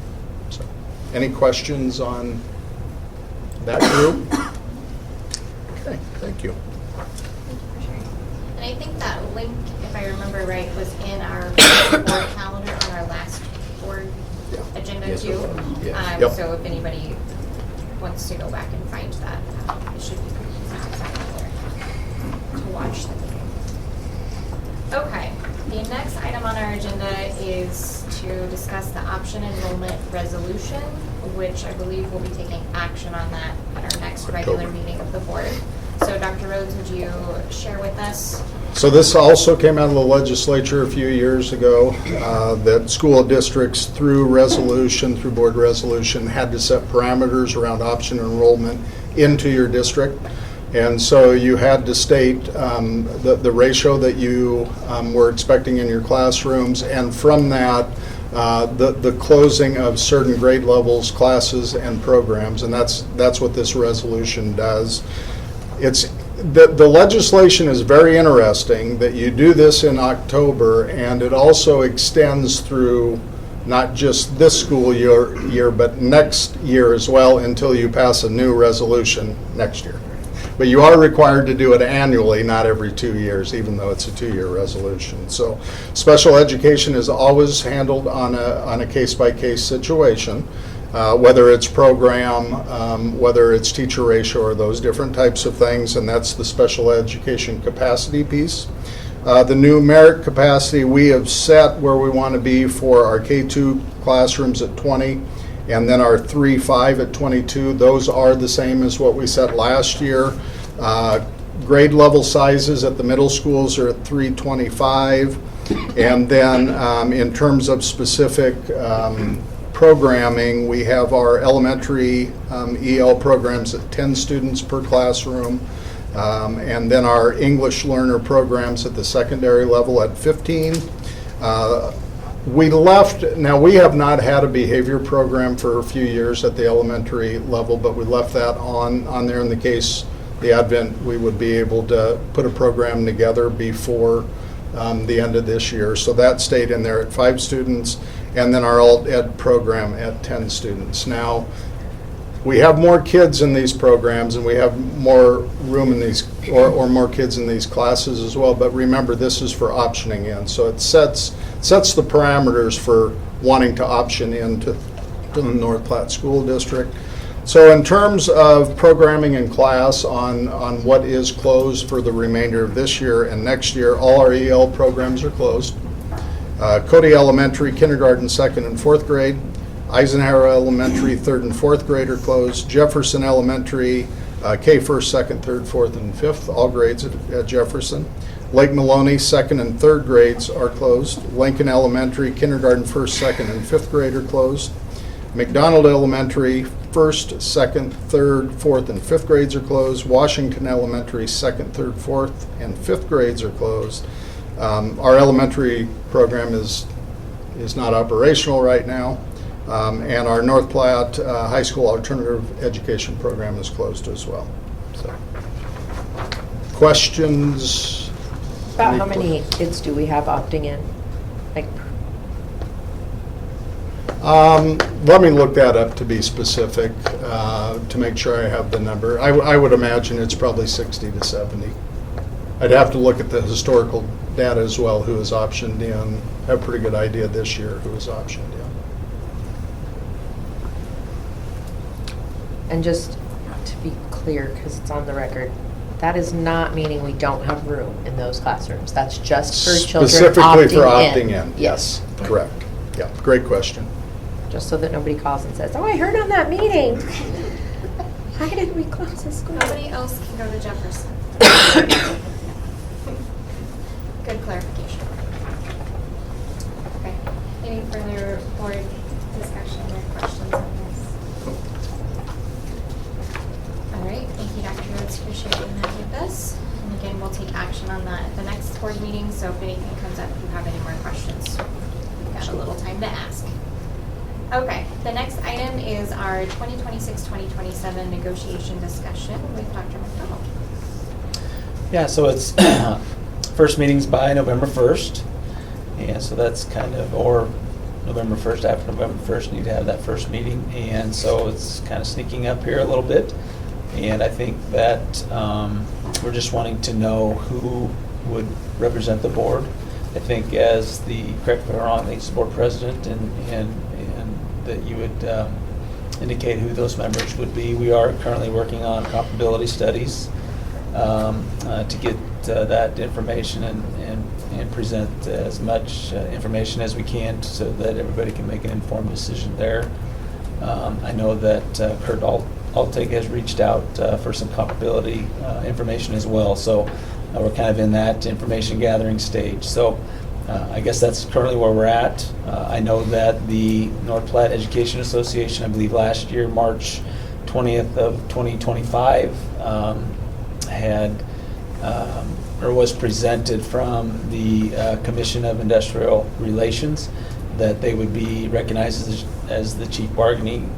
So, any questions on that group? Okay, thank you. And I think that link, if I remember right, was in our board calendar on our last board agenda Yes, too. it was. Yes. Yep. So if anybody wants to go back and find that, it should be pretty easy to find there to watch the meeting. Okay, the next item on our agenda is to discuss the option enrollment resolution, which I believe we'll be taking action on that at our next regular meeting of the board. So Dr. Rhodes, would you share with us? So this also came out of the legislature a few years ago, that school districts through board resolution, had to set parameters around option enrollment into your district. And so you had to state the ratio that you were expecting in your classrooms, and from that, the closing of certain grade levels, classes, and programs, and that's what this resolution does. The legislation is very interesting that you do this in October, and it also extends through not just this school year, but next year as well, until you pass a new resolution next year. But you are required to do it annually, not every 2 years, even though it's a 2-year resolution. So special education is always handled on a case-by-case situation, whether it's program, whether it's teacher ratio, or those different types of things, and that's the special education capacity piece. The numeric capacity, we have set where we want to be for our K-2 classrooms at 20, and then our 3-5 at 22. Those are the same as what we set last year. Grade level sizes at the middle schools are at 325. And then in terms of specific programming, we have our elementary EL programs at 10 students per classroom. And then our English learner programs at the secondary level at 15. We have not had a behavior program for a few years at the elementary level, but we left that on there in the case the Advent we would be able to put a program together before the end of this year. So that stayed in there at 5 students, and then our alt ed program at 10 students. Now, we have more kids in these programs, and we have more room in these, or more kids in these classes as well, but remember, this is for optioning in. So it sets the parameters for wanting to option into the North Platte School District. So in terms of programming in class on what is closed for the remainder of this year and next year, all our EL programs are closed. Cody Elementary, kindergarten, 2nd and 4th grade. Eisenhower Elementary, 3rd and 4th grade are closed. Jefferson Elementary, K 1st, 2nd, 3rd, 4th, and 5th, all grades at Jefferson. Lake Maloney, 2nd and 3rd grades are closed. Lincoln Elementary, kindergarten, 1st, 2nd, and 5th grade are closed. McDonald Elementary, 1st, 2nd, 3rd, 4th, and 5th grades are closed. Washington Elementary, 2nd, 3rd, 4th, and 5th grades are closed. Our elementary program is not operational right now. And our North Platte High School Alternative Education Program is closed as well. So, questions? About how many kids do we have opting in? Like, let me look that up to be specific, to make sure I have the number. I would imagine it's probably 60 to 70. I'd have to look at the historical data as well, who is optioned in. I have a pretty good idea this year who is optioned in. And just to be clear, because it's on the record, that is not meaning we don't have room in those classrooms. That's just for children Specifically for opting opting in, yes, correct. Yeah, great question. Just so that nobody calls and says, oh, I heard on that meeting. Why did we close the school? Nobody else can go to Jefferson. Good clarification. Okay. Any further board discussion or questions on this? All right. Thank you, Dr. Rhodes, for sharing that with us. And again, we'll take action on that at the next board meeting. So if anything comes up, if you have any more questions, we've got a little time to ask. Okay, the next item is our 2026-2027 negotiation discussion with Dr. McDonald. Yeah, so it's first meeting's by November 1st. And so that's kind of, or November 1st, after November 1st, need to have that first meeting. And so it's kind of sneaking up here a little bit. And I think that we're just wanting to know who would represent the board. I think as the, correct me if I'm wrong, I think it's the board president and that you would indicate who those members would be. We are currently working on comparability studies to get that information and present as much information as we can so that everybody can make an informed decision there. I know that Kurt Altig has reached out for some comparability information as well. So we're kind of in that information gathering stage. So I guess that's currently where we're at. I know that the North Platte Education Association, I believe last year, March 20th of 2025, had or was presented from the Commission of Industrial Relations that they would be recognized as the chief bargaining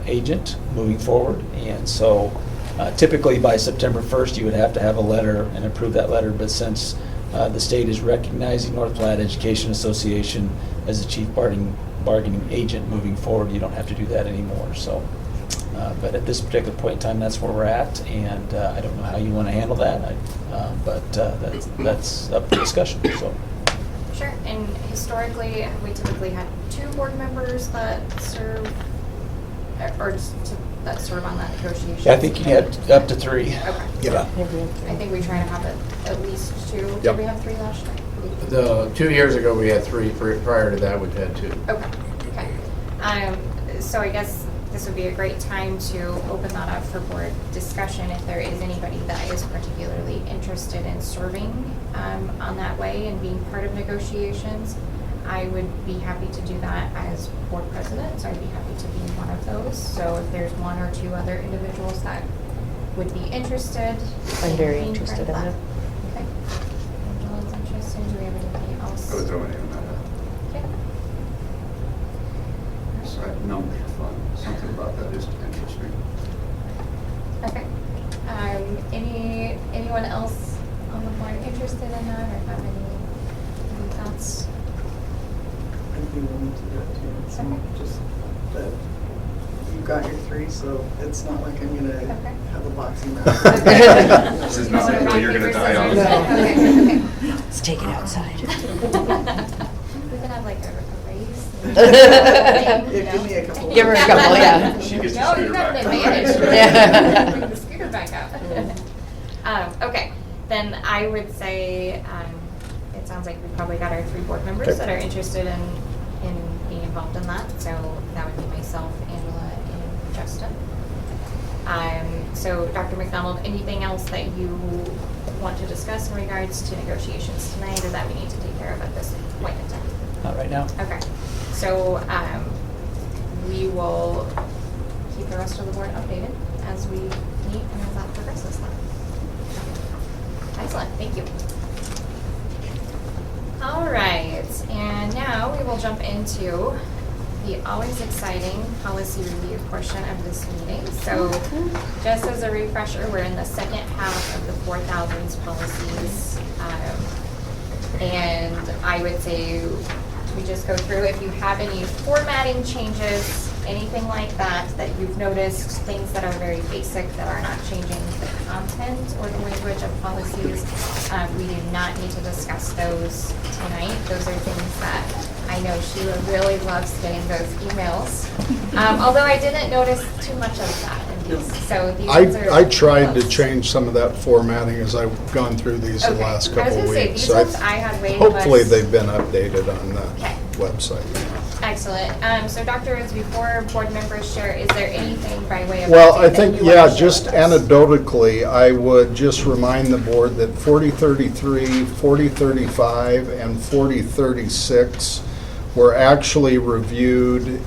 agent moving forward. And so typically by September 1st, you would have to have a letter and approve that letter. But since the state is recognizing North Platte Education Association as a chief bargaining agent moving forward, you don't have to do that anymore. So, but at this particular point in time, that's where we're at, and I don't know how you want to handle that, but that's up for discussion. So. Sure. And historically, we typically had 2 board members that serve, or that serve on that negotiation. Yeah, I think you had up to 3. Okay. Yeah. I think we try to have it at least 2. Yep. Did we have 3 last year? The 2 years ago, we had 3. Prior to that, we've had 2. Okay. So I guess this would be a great time to open that up for board discussion if there is anybody that is particularly interested in serving on that way and being part of negotiations. I would be happy to do that as board president, so I'd be happy to be one of those. So if there's 1 or 2 other individuals that would be interested. I'm very being interested part of in that. Okay. Angela's interested. Do we have anybody else? I would throw my name in that. Okay. So numbers are fun. Something about that just interests me. Okay. Anyone else on the board interested in that or have any thoughts? I'd be willing to do it too. So Okay. just that you got your 3, so it's not like I'm gonna Okay. have a boxing match. This is not a hill you're gonna die on. Okay. Let's take it outside. We could have like a race. Yeah, give me a couple. Give her a couple, yeah. She gets the No, scooter you have an back. advantage. Yeah. Bring the scooter back out. Okay, then I would say, it sounds like we probably got our 3 board members Okay. that are interested in being involved in that. So that would be myself, Angela, and Justin. So Dr. McDonald, anything else that you want to discuss in regards to negotiations tonight or that we need to take care of at this point in time? Not right now. Okay, so we will keep the rest of the board updated as we meet and as that progresses then. Excellent, thank you. All right, and now we will jump into the always exciting policy review portion of this meeting. So just as a refresher, we're in the second half of the 4000s policies. And I would say we just go through, if you have any formatting changes, anything like that you've noticed, things that are very basic that are not changing the content or the language of policies, we do not need to discuss those tonight. Those are things that I know Sheila really loves getting those emails. Although I didn't notice too much of that in these. So these ones are I tried to close. change some of that formatting as I've gone through these the Okay. last I was couple of gonna say, weeks. these ones I had way Hopefully less- they've been updated on the Okay. website. Excellent. So Dr. Rhodes, before board members share, is there anything by way of Well, update I that think, you want yeah, to share just with us? anecdotally, I would just remind the board that 4033, 4035, and 4036 were actually reviewed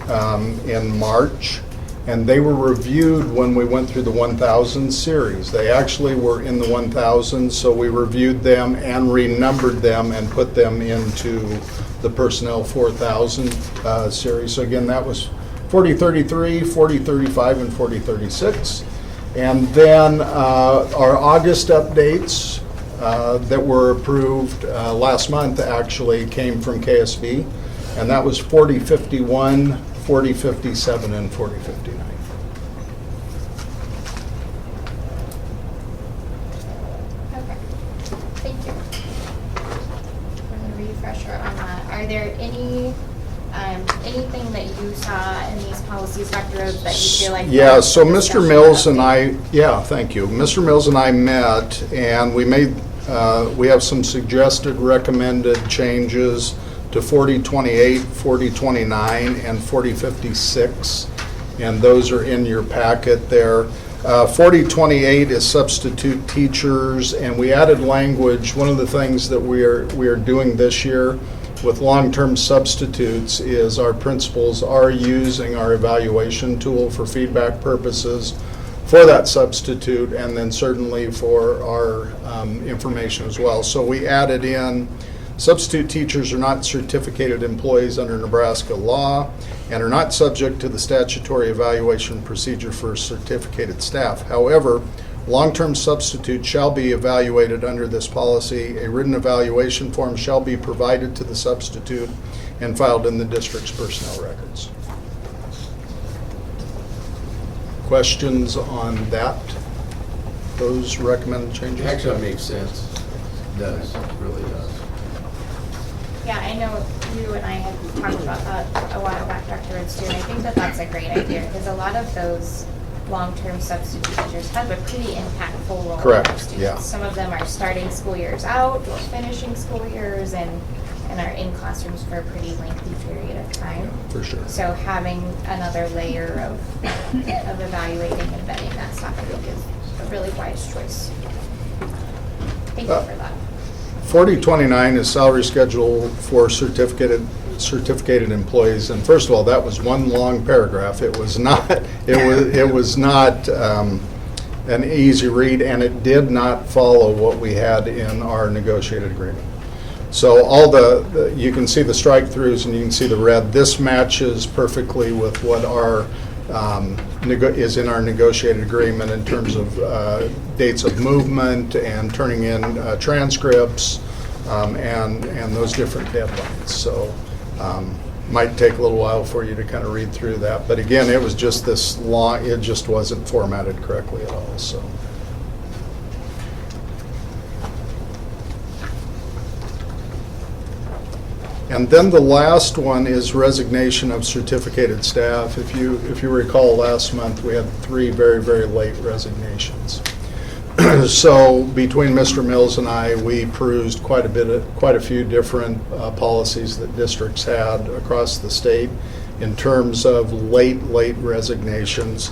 in March, and they were reviewed when we went through the 1000 series. They actually were in the 1000, so we reviewed them and renumbered them and put them into the Personnel 4000 series. So again, that was 4033, 4035, and 4036. And then our August updates that were approved last month actually came from KSB, and that was 4051, 4057, and 4059. Okay, thank you. For the refresher on that, are there anything that you saw in these policies, Dr. Rhodes, that you feel like? Yeah, warrants so a Mr. discussion Mills or and update? thank you. Mr. Mills and I met, and we have some suggested recommended changes to 4028, 4029, and 4056, and those are in your packet there. 4028 is substitute teachers, and we added language. One of the things that we are doing this year with long-term substitutes is our principals are using our evaluation tool for feedback purposes for that substitute, and then certainly for our information as well. So we added in substitute teachers are not certificated employees under Nebraska law and are not subject to the statutory evaluation procedure for certificated staff. However, long-term substitutes shall be evaluated under this policy. A written evaluation form shall be provided to the substitute and filed in the district's personnel records. Questions on that? Those recommended changes? Actually, that makes sense. It does, it really does. Yeah, I know you and I had talked about that a while back, Dr. Rhodes, too, and I think that that's a great idea, because a lot of those long-term substitute teachers have a pretty impactful role in Correct, our students. yeah. Some of them are starting school years out or finishing school years and are in classrooms for a pretty lengthy period of time. For sure. So having another layer of evaluating and vetting that stuff, I think, is a really wise choice. Thank you for that. 4029 is salary schedule for certificated employees, and first of all, that was one long paragraph. It was not an easy read, and it did not follow what we had in our negotiated agreement. So all you can see the strike throughs and you can see the red. This matches perfectly with what our is in our negotiated agreement in terms of dates of movement and turning in transcripts and those different deadlines. So might take a little while for you to kind of read through that. But again, it was just this long, it just wasn't formatted correctly at all. So. And then the last one is resignation of certificated staff. If you recall, last month we had 3 very, very late resignations. So between Mr. Mills and I, we perused quite a few different policies that districts had across the state in terms of late resignations.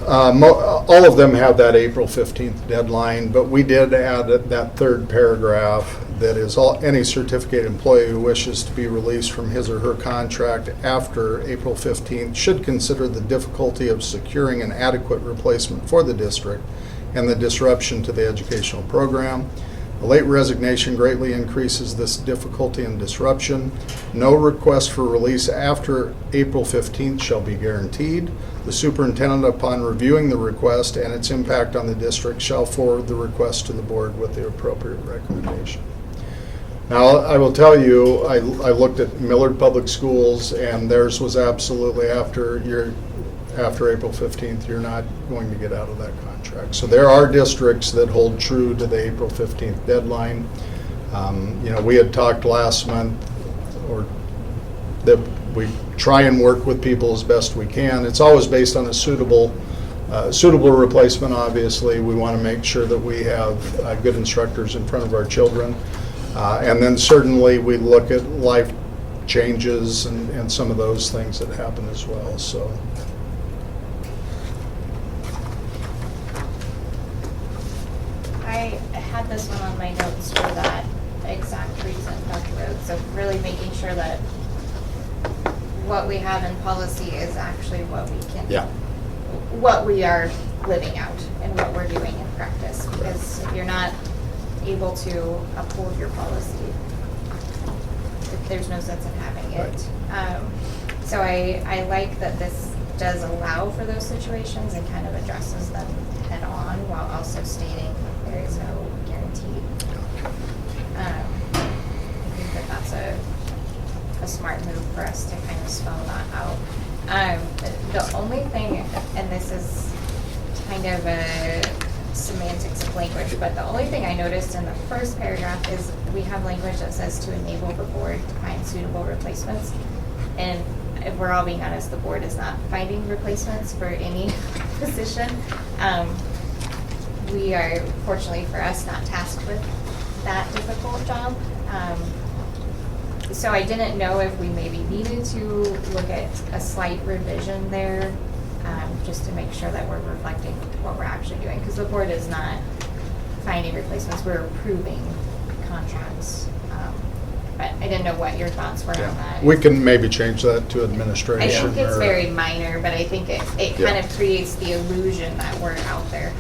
All of them have that April 15th deadline, but we did add that third paragraph that is any certificated employee who wishes to be released from his or her contract after April 15th should consider the difficulty of securing an adequate replacement for the district and the disruption to the educational program. A late resignation greatly increases this difficulty and disruption. No request for release after April 15th shall be guaranteed. The superintendent, upon reviewing the request and its impact on the district, shall forward the request to the board with the appropriate recommendation. Now, I will tell you, I looked at Millard Public Schools, and theirs was absolutely after April 15th, you're not going to get out of that contract. So there are districts that hold true to the April 15th deadline. We had talked last month, or that we try and work with people as best we can. It's always based on a suitable replacement, obviously. We want to make sure that we have good instructors in front of our children. And then certainly we look at life changes and some of those things that happen as well, so. I had this one on my notes for that exact reason, Dr. Rhodes, of really making sure that what we have in policy is actually what we can, what we are living out and what we're doing in practice. Because if you're not able to uphold your policy, there's no sense in having it. So I like that this does allow for those situations and kind of addresses them head on while also stating there is no guarantee. I think that that's a smart move for us to kind of spell that out. The only thing, and this is kind of a semantics of language, but the only thing I noticed in the first paragraph is we have language that says to enable the board to find suitable replacements. And if we're all being honest, the board is not finding replacements for any position. We are, fortunately for us, not tasked with that difficult job. So I didn't know if we maybe needed to look at a slight revision there, just to make sure that we're reflecting what we're actually doing. Because the board is not finding replacements, we're approving contracts. But I didn't know what your thoughts were on that. We can maybe change that to administration. I think it's very minor, but I think it kind of creates the illusion that we're out there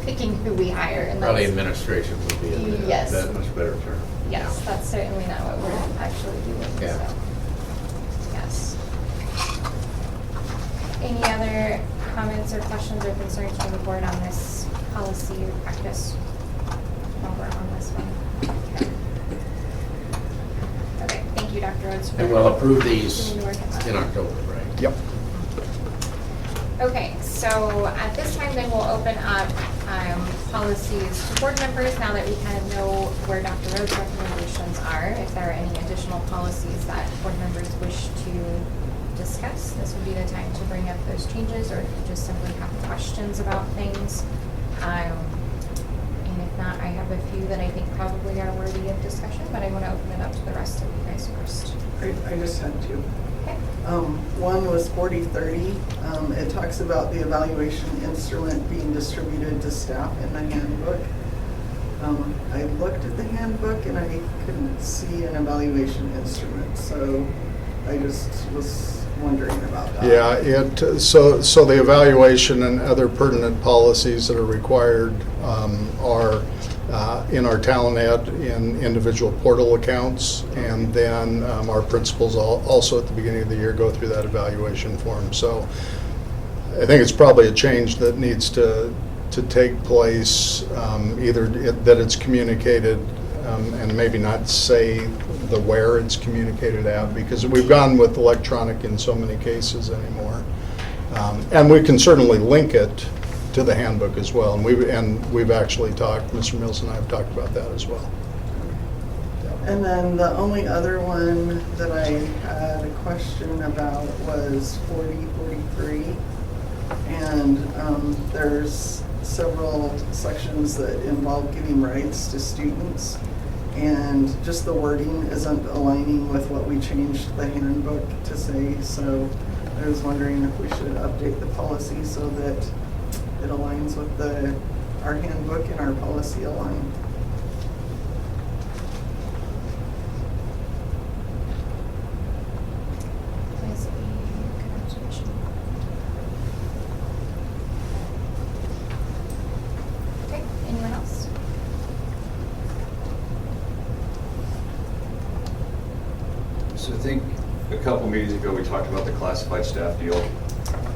picking who we hire. And Probably administration would be that much better term. Yes, that's certainly not what we're actually doing. Yeah. So. Yes. Any other comments or questions or concerns from the board on this policy or practice while we're on this one? Okay, thank you, Dr. Rhodes. And we'll approve these continuing to work on that. in October, right? Yep. Okay, so at this time then we'll open up policies to board members now that we kind of know where Dr. Rhodes' recommendations are. If there are any additional policies that board members wish to discuss, this would be the time to bring up those changes, or if you just simply have questions about things. And if not, I have a few that I think probably are worthy of discussion, but I want to open it up to the rest of you guys first. I just had two. Okay. One was 4030. It talks about the evaluation instrument being distributed to staff in the handbook. I looked at the handbook and I couldn't see an evaluation instrument, so I just was wondering about that. Yeah, so the evaluation and other pertinent policies that are required are in our talent ed in individual portal accounts, and then our principals also at the beginning of the year go through that evaluation form. So I think it's probably a change that needs to take place, either that it's communicated and maybe not say the where it's communicated at, because we've gone with electronic in so many cases anymore. And we can certainly link it to the handbook as well, and we've actually talked, Mr. Mills and I have talked about that as well. And then the only other one that I had a question about was 4043, and there's several sections that involve giving rights to students, and just the wording isn't aligning with what we changed the handbook to say. So I was wondering if we should update the policy so that it aligns with our handbook and our policy align. That is a good observation. Okay, anyone else? So I think a couple meetings ago, we talked about the classified staff deal.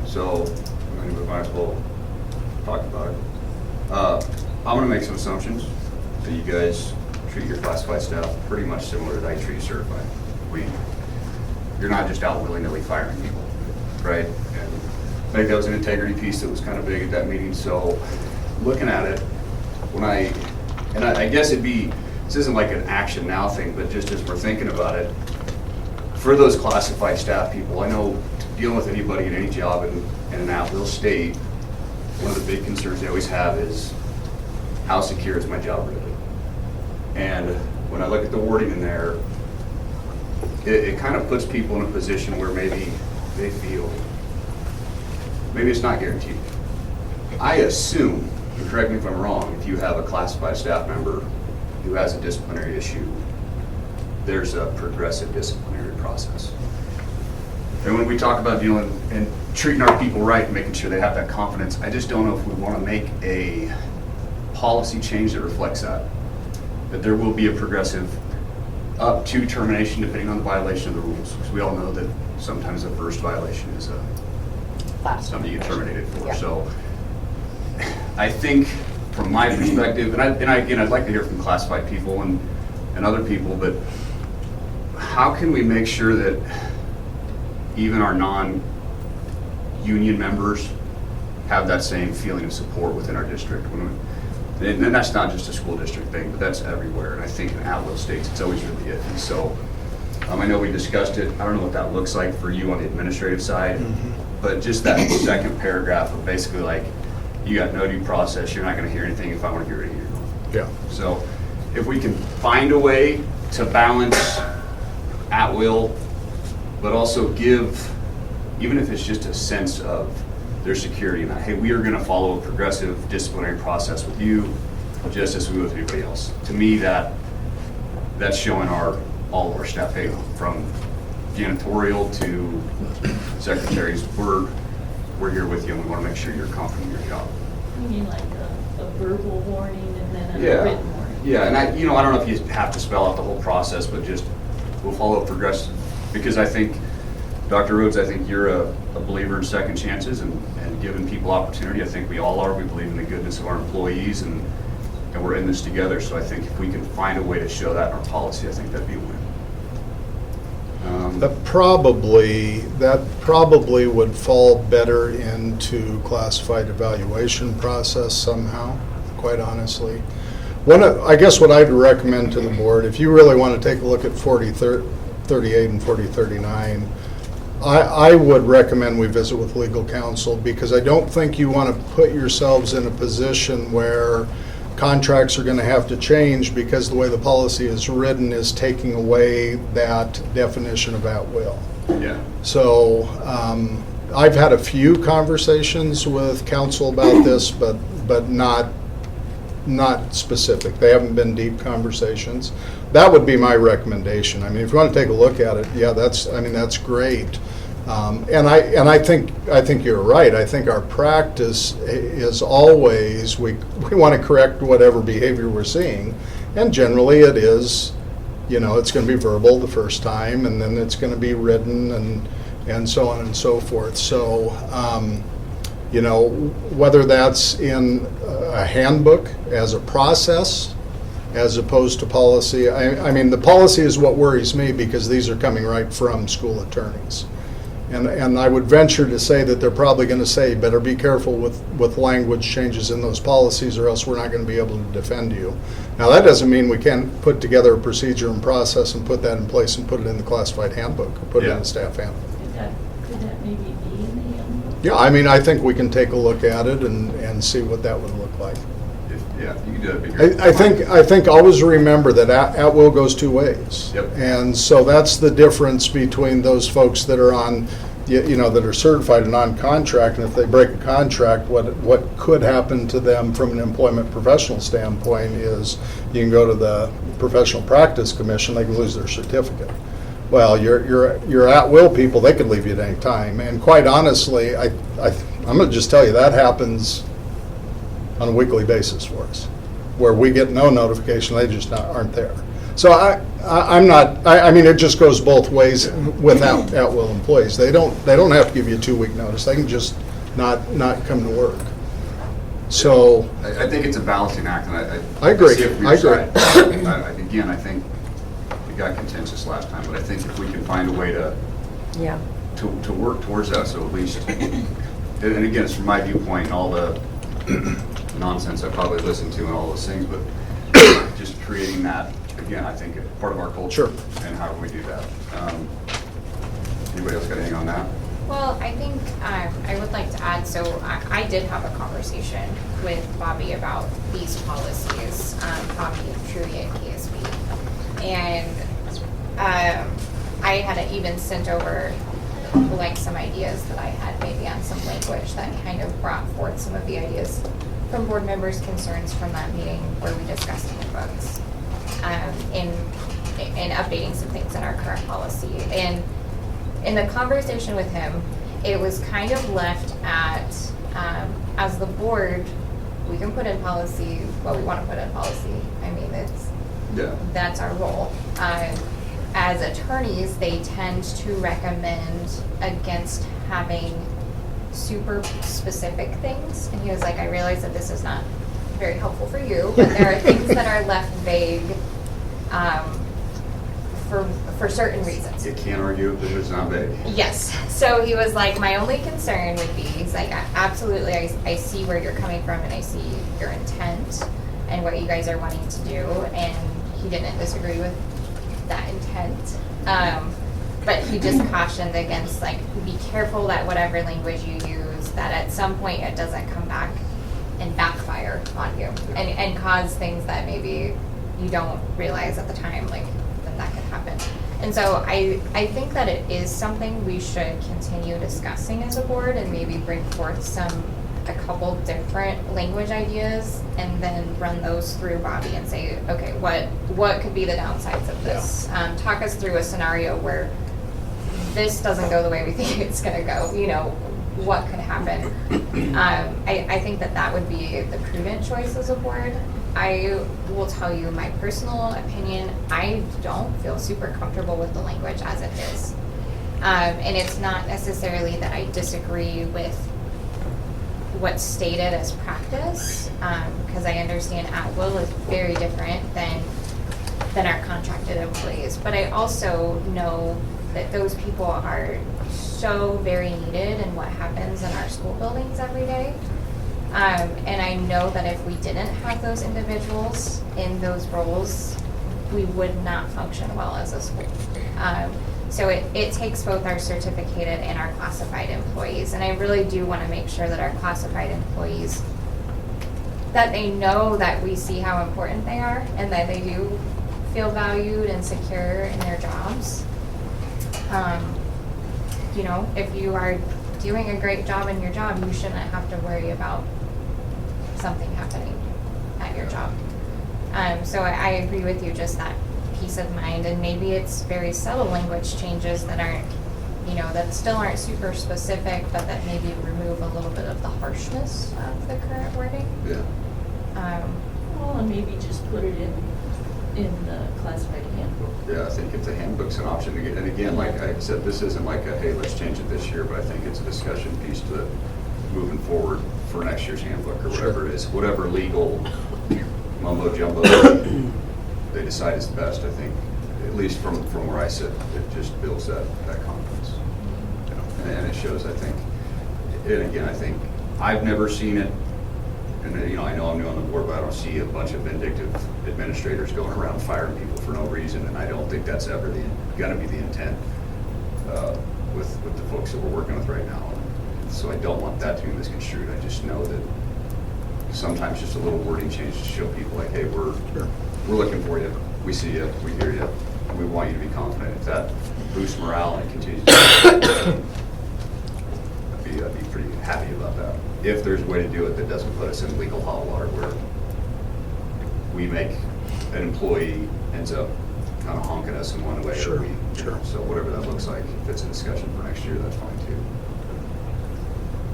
So I mean, we might as well talk about it. I'm going to make some assumptions that you guys treat your classified staff pretty much similar to how you treat certified. You're not just out willy-nilly firing people, right? And I think that was an integrity piece that was kind of big at that meeting. So looking at it, I guess this isn't like an action now thing, but just as we're thinking about it, for those classified staff people, I know dealing with anybody in any job in an at-will state, one of the big concerns they always have is, how secure is my job really? And when I look at the wording in there, it kind of puts people in a position where maybe they feel, maybe it's not guaranteed. I assume, and correct me if I'm wrong, if you have a classified staff member who has a disciplinary issue, there's a progressive disciplinary process. And when we talk about dealing and treating our people right and making sure they have that confidence, I just don't know if we want to make a policy change that reflects that there will be a progressive up to termination depending on the violation of the rules. Because we all know that sometimes the first violation is something you get terminated for. Yeah. So I think from my perspective, again, I'd like to hear from classified people and other people, but how can we make sure that even our non-union members have that same feeling of support within our district? And that's not just a school district thing, but that's everywhere. And I think in at-will states, it's always really iffy. So I know we discussed it. I don't know what that looks like for you on the administrative side, but just that second paragraph of basically like, you got no due process, you're not going to hear anything if I want to hear it here. Yeah. So if we can find a way to balance at-will, but also give, even if it's just a sense of their security, and hey, we are going to follow a progressive disciplinary process with you, just as we would with everybody else. To me, that's showing all of our staff, hey, from janitorial to secretaries, we're here with you, and we want to make sure you're confident in your job. You mean like a verbal warning and then a written warning? Yeah, and I don't know if you have to spell out the whole process, but just we'll follow progressive, because I think, Dr. Rhodes, I think you're a believer in second chances and giving people opportunity. I think we all are. We believe in the goodness of our employees, and we're in this together. So I think if we can find a way to show that in our policy, I think that'd be a win. That probably would fall better into classified evaluation process somehow, quite honestly. I guess what I'd recommend to the board, if you really want to take a look at 4038 and 4039, I would recommend we visit with legal counsel, because I don't think you want to put yourselves in a position where contracts are going to have to change because the way the policy is written is taking away that definition of at will. Yeah. So I've had a few conversations with counsel about this, but not specific. They haven't been deep conversations. That would be my recommendation. I mean, if you want to take a look at it, yeah, that's great. And I think you're right. I think our practice is always we want to correct whatever behavior we're seeing, and generally it is, it's going to be verbal the first time, and then it's going to be written, and so on and so forth. So whether that's in a handbook as a process as opposed to policy. I mean, the policy is what worries me, because these are coming right from school attorneys. And I would venture to say that they're probably going to say, better be careful with language changes in those policies, or else we're not going to be able to defend you. Now, that doesn't mean we can't put together a procedure and process and put that in place and put it in the classified handbook, or put it in the staff handbook. Could that maybe be in the handbook? Yeah, I mean, I think we can take a look at it and see what that would look like. Yeah, you can do that. Be great. I think always remember that at will goes two ways. Yep. And so that's the difference between those folks that are on, that are certified and on contract, and if they break a contract, what could happen to them from an employment professional standpoint is you can go to the Professional Practice Commission, they can lose their certificate. Well, your at-will people, they could leave you at any time. And quite honestly, I'm going to just tell you, that happens on a weekly basis for us, where we get no notification, they just aren't there. So I'm not, I mean, it just goes both ways with at-will employees. They don't have to give you a 2-week notice. They can just not come to work. So, I think it's a balancing act, and I agree. see if we I agree. decide- Again, I think we got consensus last time, but I think if we can find a way to Yeah. to work towards that, so at least, and again, it's from my viewpoint and all the nonsense I probably listened to and all those things, but just creating that, again, I think part of our culture. Sure. And how do we do that? Anybody else got anything on that? Well, I think I would like to add, so I did have a conversation with Bobby about these policies, Bobby, Trudy, and KSB. And I had even sent over like some ideas that I had maybe on some language that kind of brought forth some of the ideas from board members' concerns from that meeting where we discussed handbooks in updating some things in our current policy. And in the conversation with him, it was kind of left at, as the board, we can put in policy what we want to put in policy. I mean, that's our role. As attorneys, they tend to recommend against having super specific things. And he was like, I realize that this is not very helpful for you, but there are things that are left vague for certain reasons. You can't argue if it's not vague. Yes. So he was like, my only concern would be, he's like, absolutely, I see where you're coming from and I see your intent and what you guys are wanting to do. And he didn't disagree with that intent. But he just cautioned against, like, be careful that whatever language you use, that at some point it doesn't come back and backfire on you and cause things that maybe you don't realize at the time, like, that could happen. And so I think that it is something we should continue discussing as a board and maybe bring forth a couple different language ideas and then run those through Bobby and say, okay, what could be the downsides of this? Yeah. Talk us through a scenario where this doesn't go the way we think it's going to go. You know, what could happen? I think that would be the prudent choice as a board. I will tell you my personal opinion. I don't feel super comfortable with the language as it is. And it's not necessarily that I disagree with what's stated as practice, because I understand at will is very different than our contracted employees. But I also know that those people are so very needed in what happens in our school buildings every day. And I know that if we didn't have those individuals in those roles, we would not function well as a school. So it takes both our certificated and our classified employees. And I really do want to make sure that our classified employees, that they know that we see how important they are and that they do feel valued and secure in their jobs. You know, if you are doing a great job in your job, you shouldn't have to worry about something happening at your job. So I agree with you, just that peace of mind, and maybe it's very subtle language changes that aren't, you know, that still aren't super specific, but that maybe remove a little bit of the harshness of the current wording. Yeah. Well, and maybe just put it in the classified handbook. Yeah, I think if the handbook's an option, and again, like I said, this isn't like a, hey, let's change it this year, but I think it's a discussion piece to moving forward for next year's handbook or whatever it is, whatever legal mumbo jumbo they decide is the best. I think, at least from where I sit, it just builds that confidence. You know, and it shows, I think, and again, I think I've never seen it. And you know, I know I'm new on the board, but I don't see a bunch of vindictive administrators going around firing people for no reason, and I don't think that's ever going to be the intent with the folks that we're working with right now. So I don't want that to be misconstrued. I just know that sometimes just a little wording change to show people like, hey, we're looking for you, we see you, we hear you, and we want you to be confident. If that boosts morale and continues to I'd be pretty happy about that. If there's a way to do it that doesn't put us in legal hot water where we make an employee ends up kind of honking us in one way. Sure, sure. So whatever that looks like, if it's a discussion for next year, that's fine too.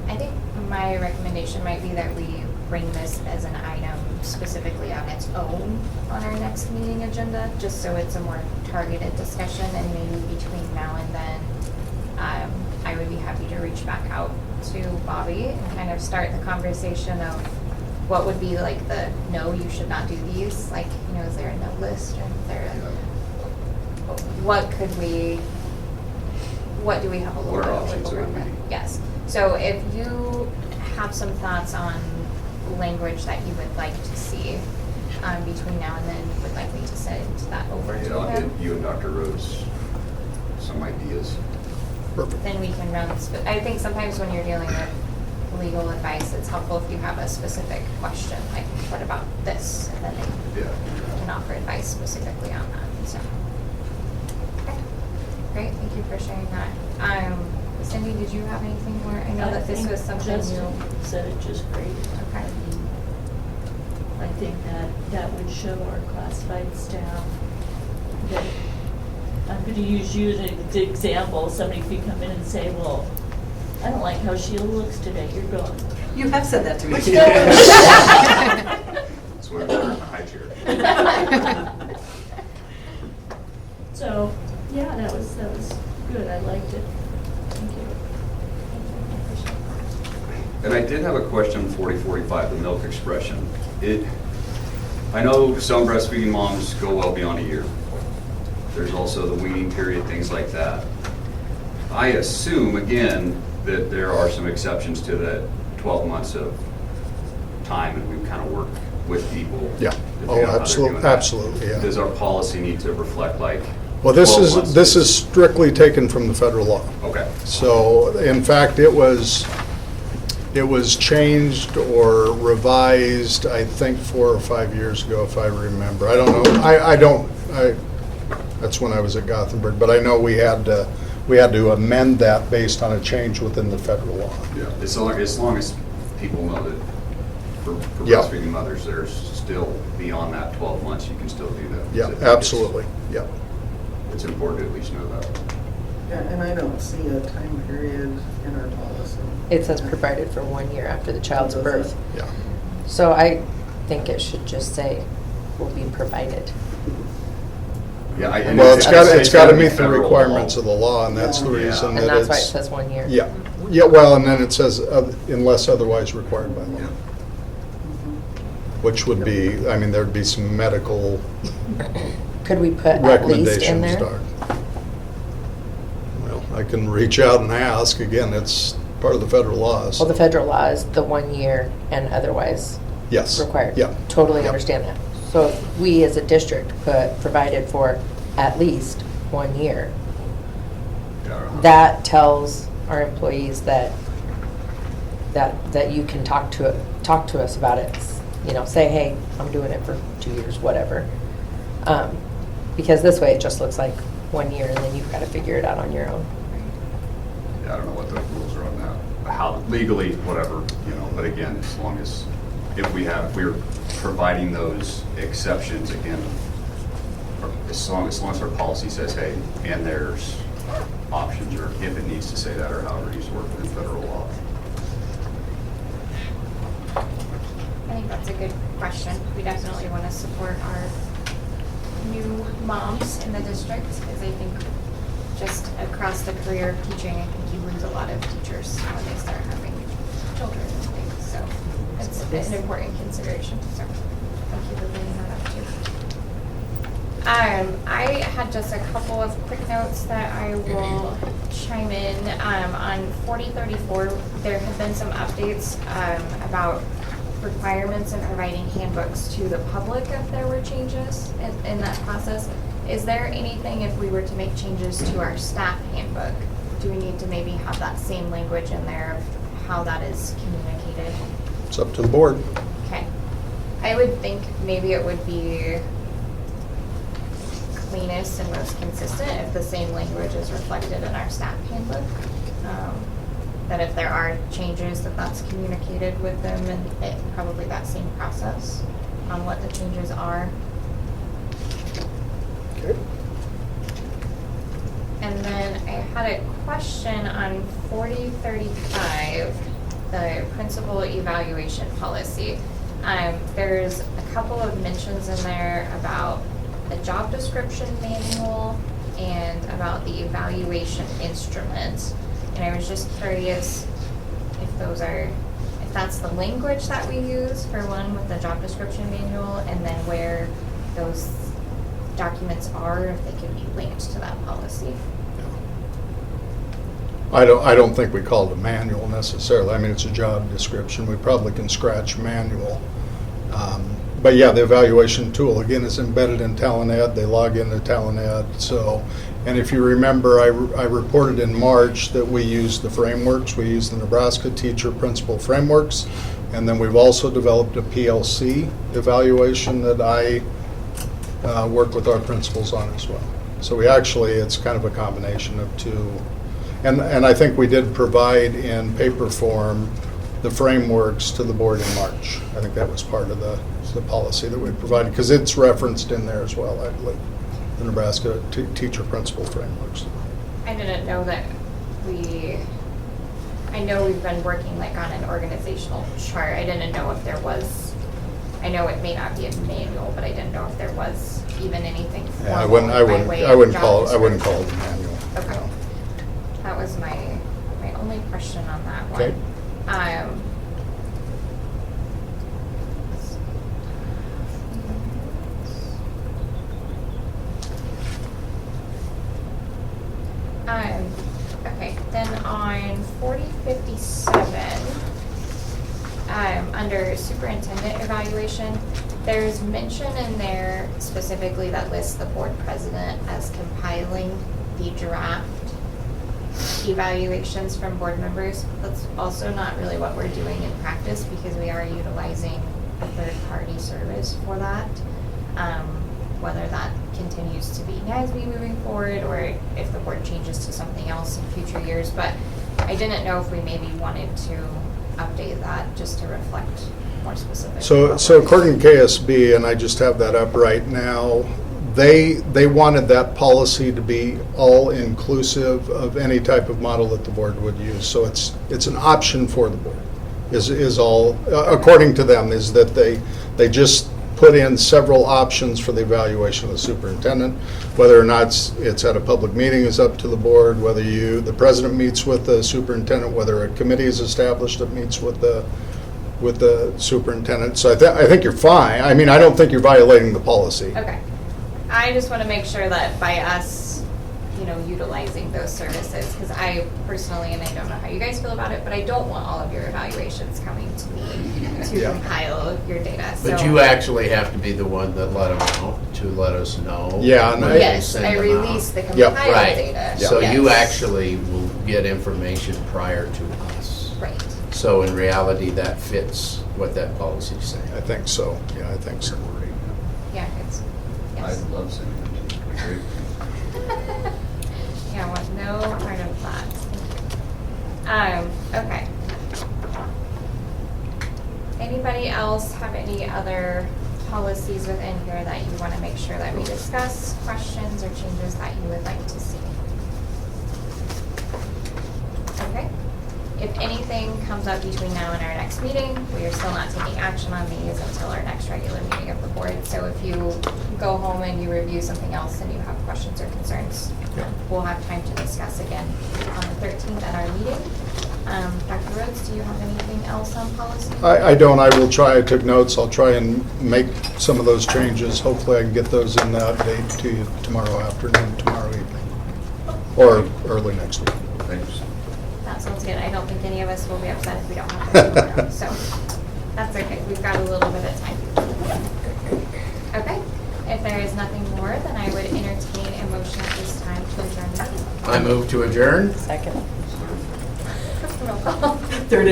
I think my recommendation might be that we bring this as an item specifically on its own on our next meeting agenda, just so it's a more targeted discussion, and maybe between now and then, I would be happy to reach back out to Bobby and kind of start the conversation of what would be like the, no, you should not do these? Like, is there a no list, or is there what do we have a little What bit are of options wiggle room would be? with? Yes. So if you have some thoughts on language that you would like to see between now and then, you would like me to send that over to I'll him? get you and Dr. Rhodes some ideas. Perfect. Then we can run, I think sometimes when you're dealing with legal advice, it's helpful if you have a specific question, like, what about this? And then they can offer advice specifically on that, so. Okay, great, thank you for sharing that. Cindy, did you have anything more? I know that this was something Justin new. said it just great. Okay. I think that would show our classified staff that, I'm going to use you as an example. Somebody could come in and say, well, I don't like how Sheila looks today, you're gone. You have said that to me. That's what I'm in the high chair. So, yeah, that was good, I liked it. Thank you. And I did have a question, 4045, the milk expression. I know some breastfeeding moms go well beyond a year. There's also the weaning period, things like that. I assume, again, that there are some exceptions to that 12 months of time, and we've kind of worked with people. Yeah. depending Oh, on how they're absolutely, doing that. absolutely, yeah. Does our policy need to reflect like? Well, this 12 months is strictly taken from the federal law. Okay. So, in fact, it was changed or revised, I think, 4 or 5 years ago, if I remember. I don't know. That's when I was at Gothenburg, but I know we had to amend that based on a change within the federal law. Yeah. As long as people know that for Yeah. breastfeeding mothers, there's still beyond that 12 months, you can still do that. Yeah, So I think it's- absolutely, yeah. It's important to at least know that. Yeah, and I don't see a time period in our policy. It says provided for 1 year after the child's Does it? birth. Yeah. So I think it should just say will be provided. Yeah, Well, it's got to be meet the federal requirements law. of the law, and that's the Yeah. reason And that that's why it it's. says 1 year. Yeah, yeah, well, and then it says unless otherwise required by law, Yeah. which would be, I mean, there'd be some medical Could we put at least in recommendations. there? Well, I can reach out and ask, again, it's part of the federal laws. Well, the federal law is the 1 year and otherwise Yes. required. Yeah. Totally Yeah. understand that. So if we as a district put provided for at least 1 year, Yeah, I don't know. that tells our employees that you can talk to us about it. Say, hey, I'm doing it for 2 years, whatever. Because this way it just looks like 1 year and then you've got to figure it out on your own. Yeah, I don't know what the rules are on that. How legally, whatever, but again, as long as, if we're providing those exceptions, again, or as long as our policy says, hey, and there's options, or if it needs to say that, or however it needs to work within federal law. I think that's a good question. We definitely want to support our new moms in the district, because I think just across the career of teaching, I think you lose a lot of teachers when they start having children and things. So it's an important consideration. So thank you for bringing that up too. I had just a couple of quick notes that I will chime in. On 4034, there have been some updates about requirements in providing handbooks to the public if there were changes in that process. Is there anything, if we were to make changes to our staff handbook, do we need to maybe have that same language in there of how that is communicated? It's up to the board. Okay. I would think maybe it would be cleanest and most consistent if the same language is reflected in our staff handbook. That if there are changes, that's communicated with them, and probably that same process on what the changes are. Okay. And then I had a question on 4035, the principal evaluation policy. There's a couple of mentions in there about the job description manual and about the evaluation instrument. And I was just curious if if that's the language that we use for one with the job description manual, and then where those documents are, if they could be linked to that policy. I don't think we call it a manual necessarily. I mean, it's a job description. We probably can scratch manual. But yeah, the evaluation tool, again, is embedded in Talent Ed. They log into Talent Ed. So, and if you remember, I reported in March that we use the frameworks. We use the Nebraska Teacher Principal Frameworks. And then we've also developed a PLC evaluation that I work with our principals on as well. So we actually, it's kind of a combination of two. And I think we did provide in paper form the frameworks to the board in March. I think that was part of the policy that we provided, because it's referenced in there as well, I believe, the Nebraska Teacher Principal Frameworks. I didn't know that I know we've been working like on an organizational chart. I didn't know if there was, I know it may not be a manual, but I didn't know if there was even anything formal. Yeah, I wouldn't call it a manual. Okay. That was my only question on that one. Okay. Okay, then on 4057, under superintendent evaluation, there's mention in there specifically that lists the board president as compiling the draft evaluations from board members. That's also not really what we're doing in practice, because we are utilizing a third-party service for that. Whether that continues to be NASB moving forward, or if the board changes to something else in future years. But I didn't know if we maybe wanted to update that just to reflect more specific. So according to KSB, and I just have that up right now, they wanted that policy to be all inclusive of any type of model that the board would use. So it's an option for the board, is all, according to them, is that they just put in several options for the evaluation of the superintendent. Whether or not it's at a public meeting is up to the board, whether the president meets with the superintendent, whether a committee is established that meets with the superintendent. So I think you're fine. I mean, I don't think you're violating the policy. Okay. I just want to make sure that by us, utilizing those services, because I personally, and I don't know how you guys feel about it, but I don't want all of your evaluations coming to me to compile your data. But you actually have to be the one that let us know. Yeah. when they Yes, send I them release out. the compiled Right. data. So Yes. you actually will get information prior to us. Right. So in reality, that fits what that policy is saying. I think so. Yeah, I think so. Yeah, it's, yes. I love sending them to you. It's great. Yeah, I want no part of that. Thank you. Okay. Anybody else have any other policies within here that you want to make sure that we discuss, questions or changes that you would like to see? Okay. If anything comes up between now and our next meeting, we are still not taking action on these until our next regular meeting of the board. So if you go home and you review something else and you have questions or concerns, we'll have time to discuss again on the 13th at our meeting. Dr. Rhodes, do you have anything else on policy? I don't. I will try. I took notes. I'll try and make some of those changes. Hopefully I can get those in the update to you tomorrow afternoon, tomorrow evening, or early next week. Thanks. That sounds good. I don't think any of us will be upset if we don't have that tomorrow. So that's okay. We've got a little bit of time. Okay. If there is nothing more, then I would entertain a motion at this time to adjourn the meeting. I move to adjourn. Second. Roll call. Third,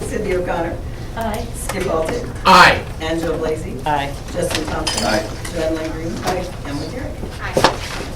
Cindy O'Connor. Aye. Skip Altic. Aye. Angela Blasey. Aye. Justin Thompson. Aye. Joanne Lang Green. Emily Garrett. Aye.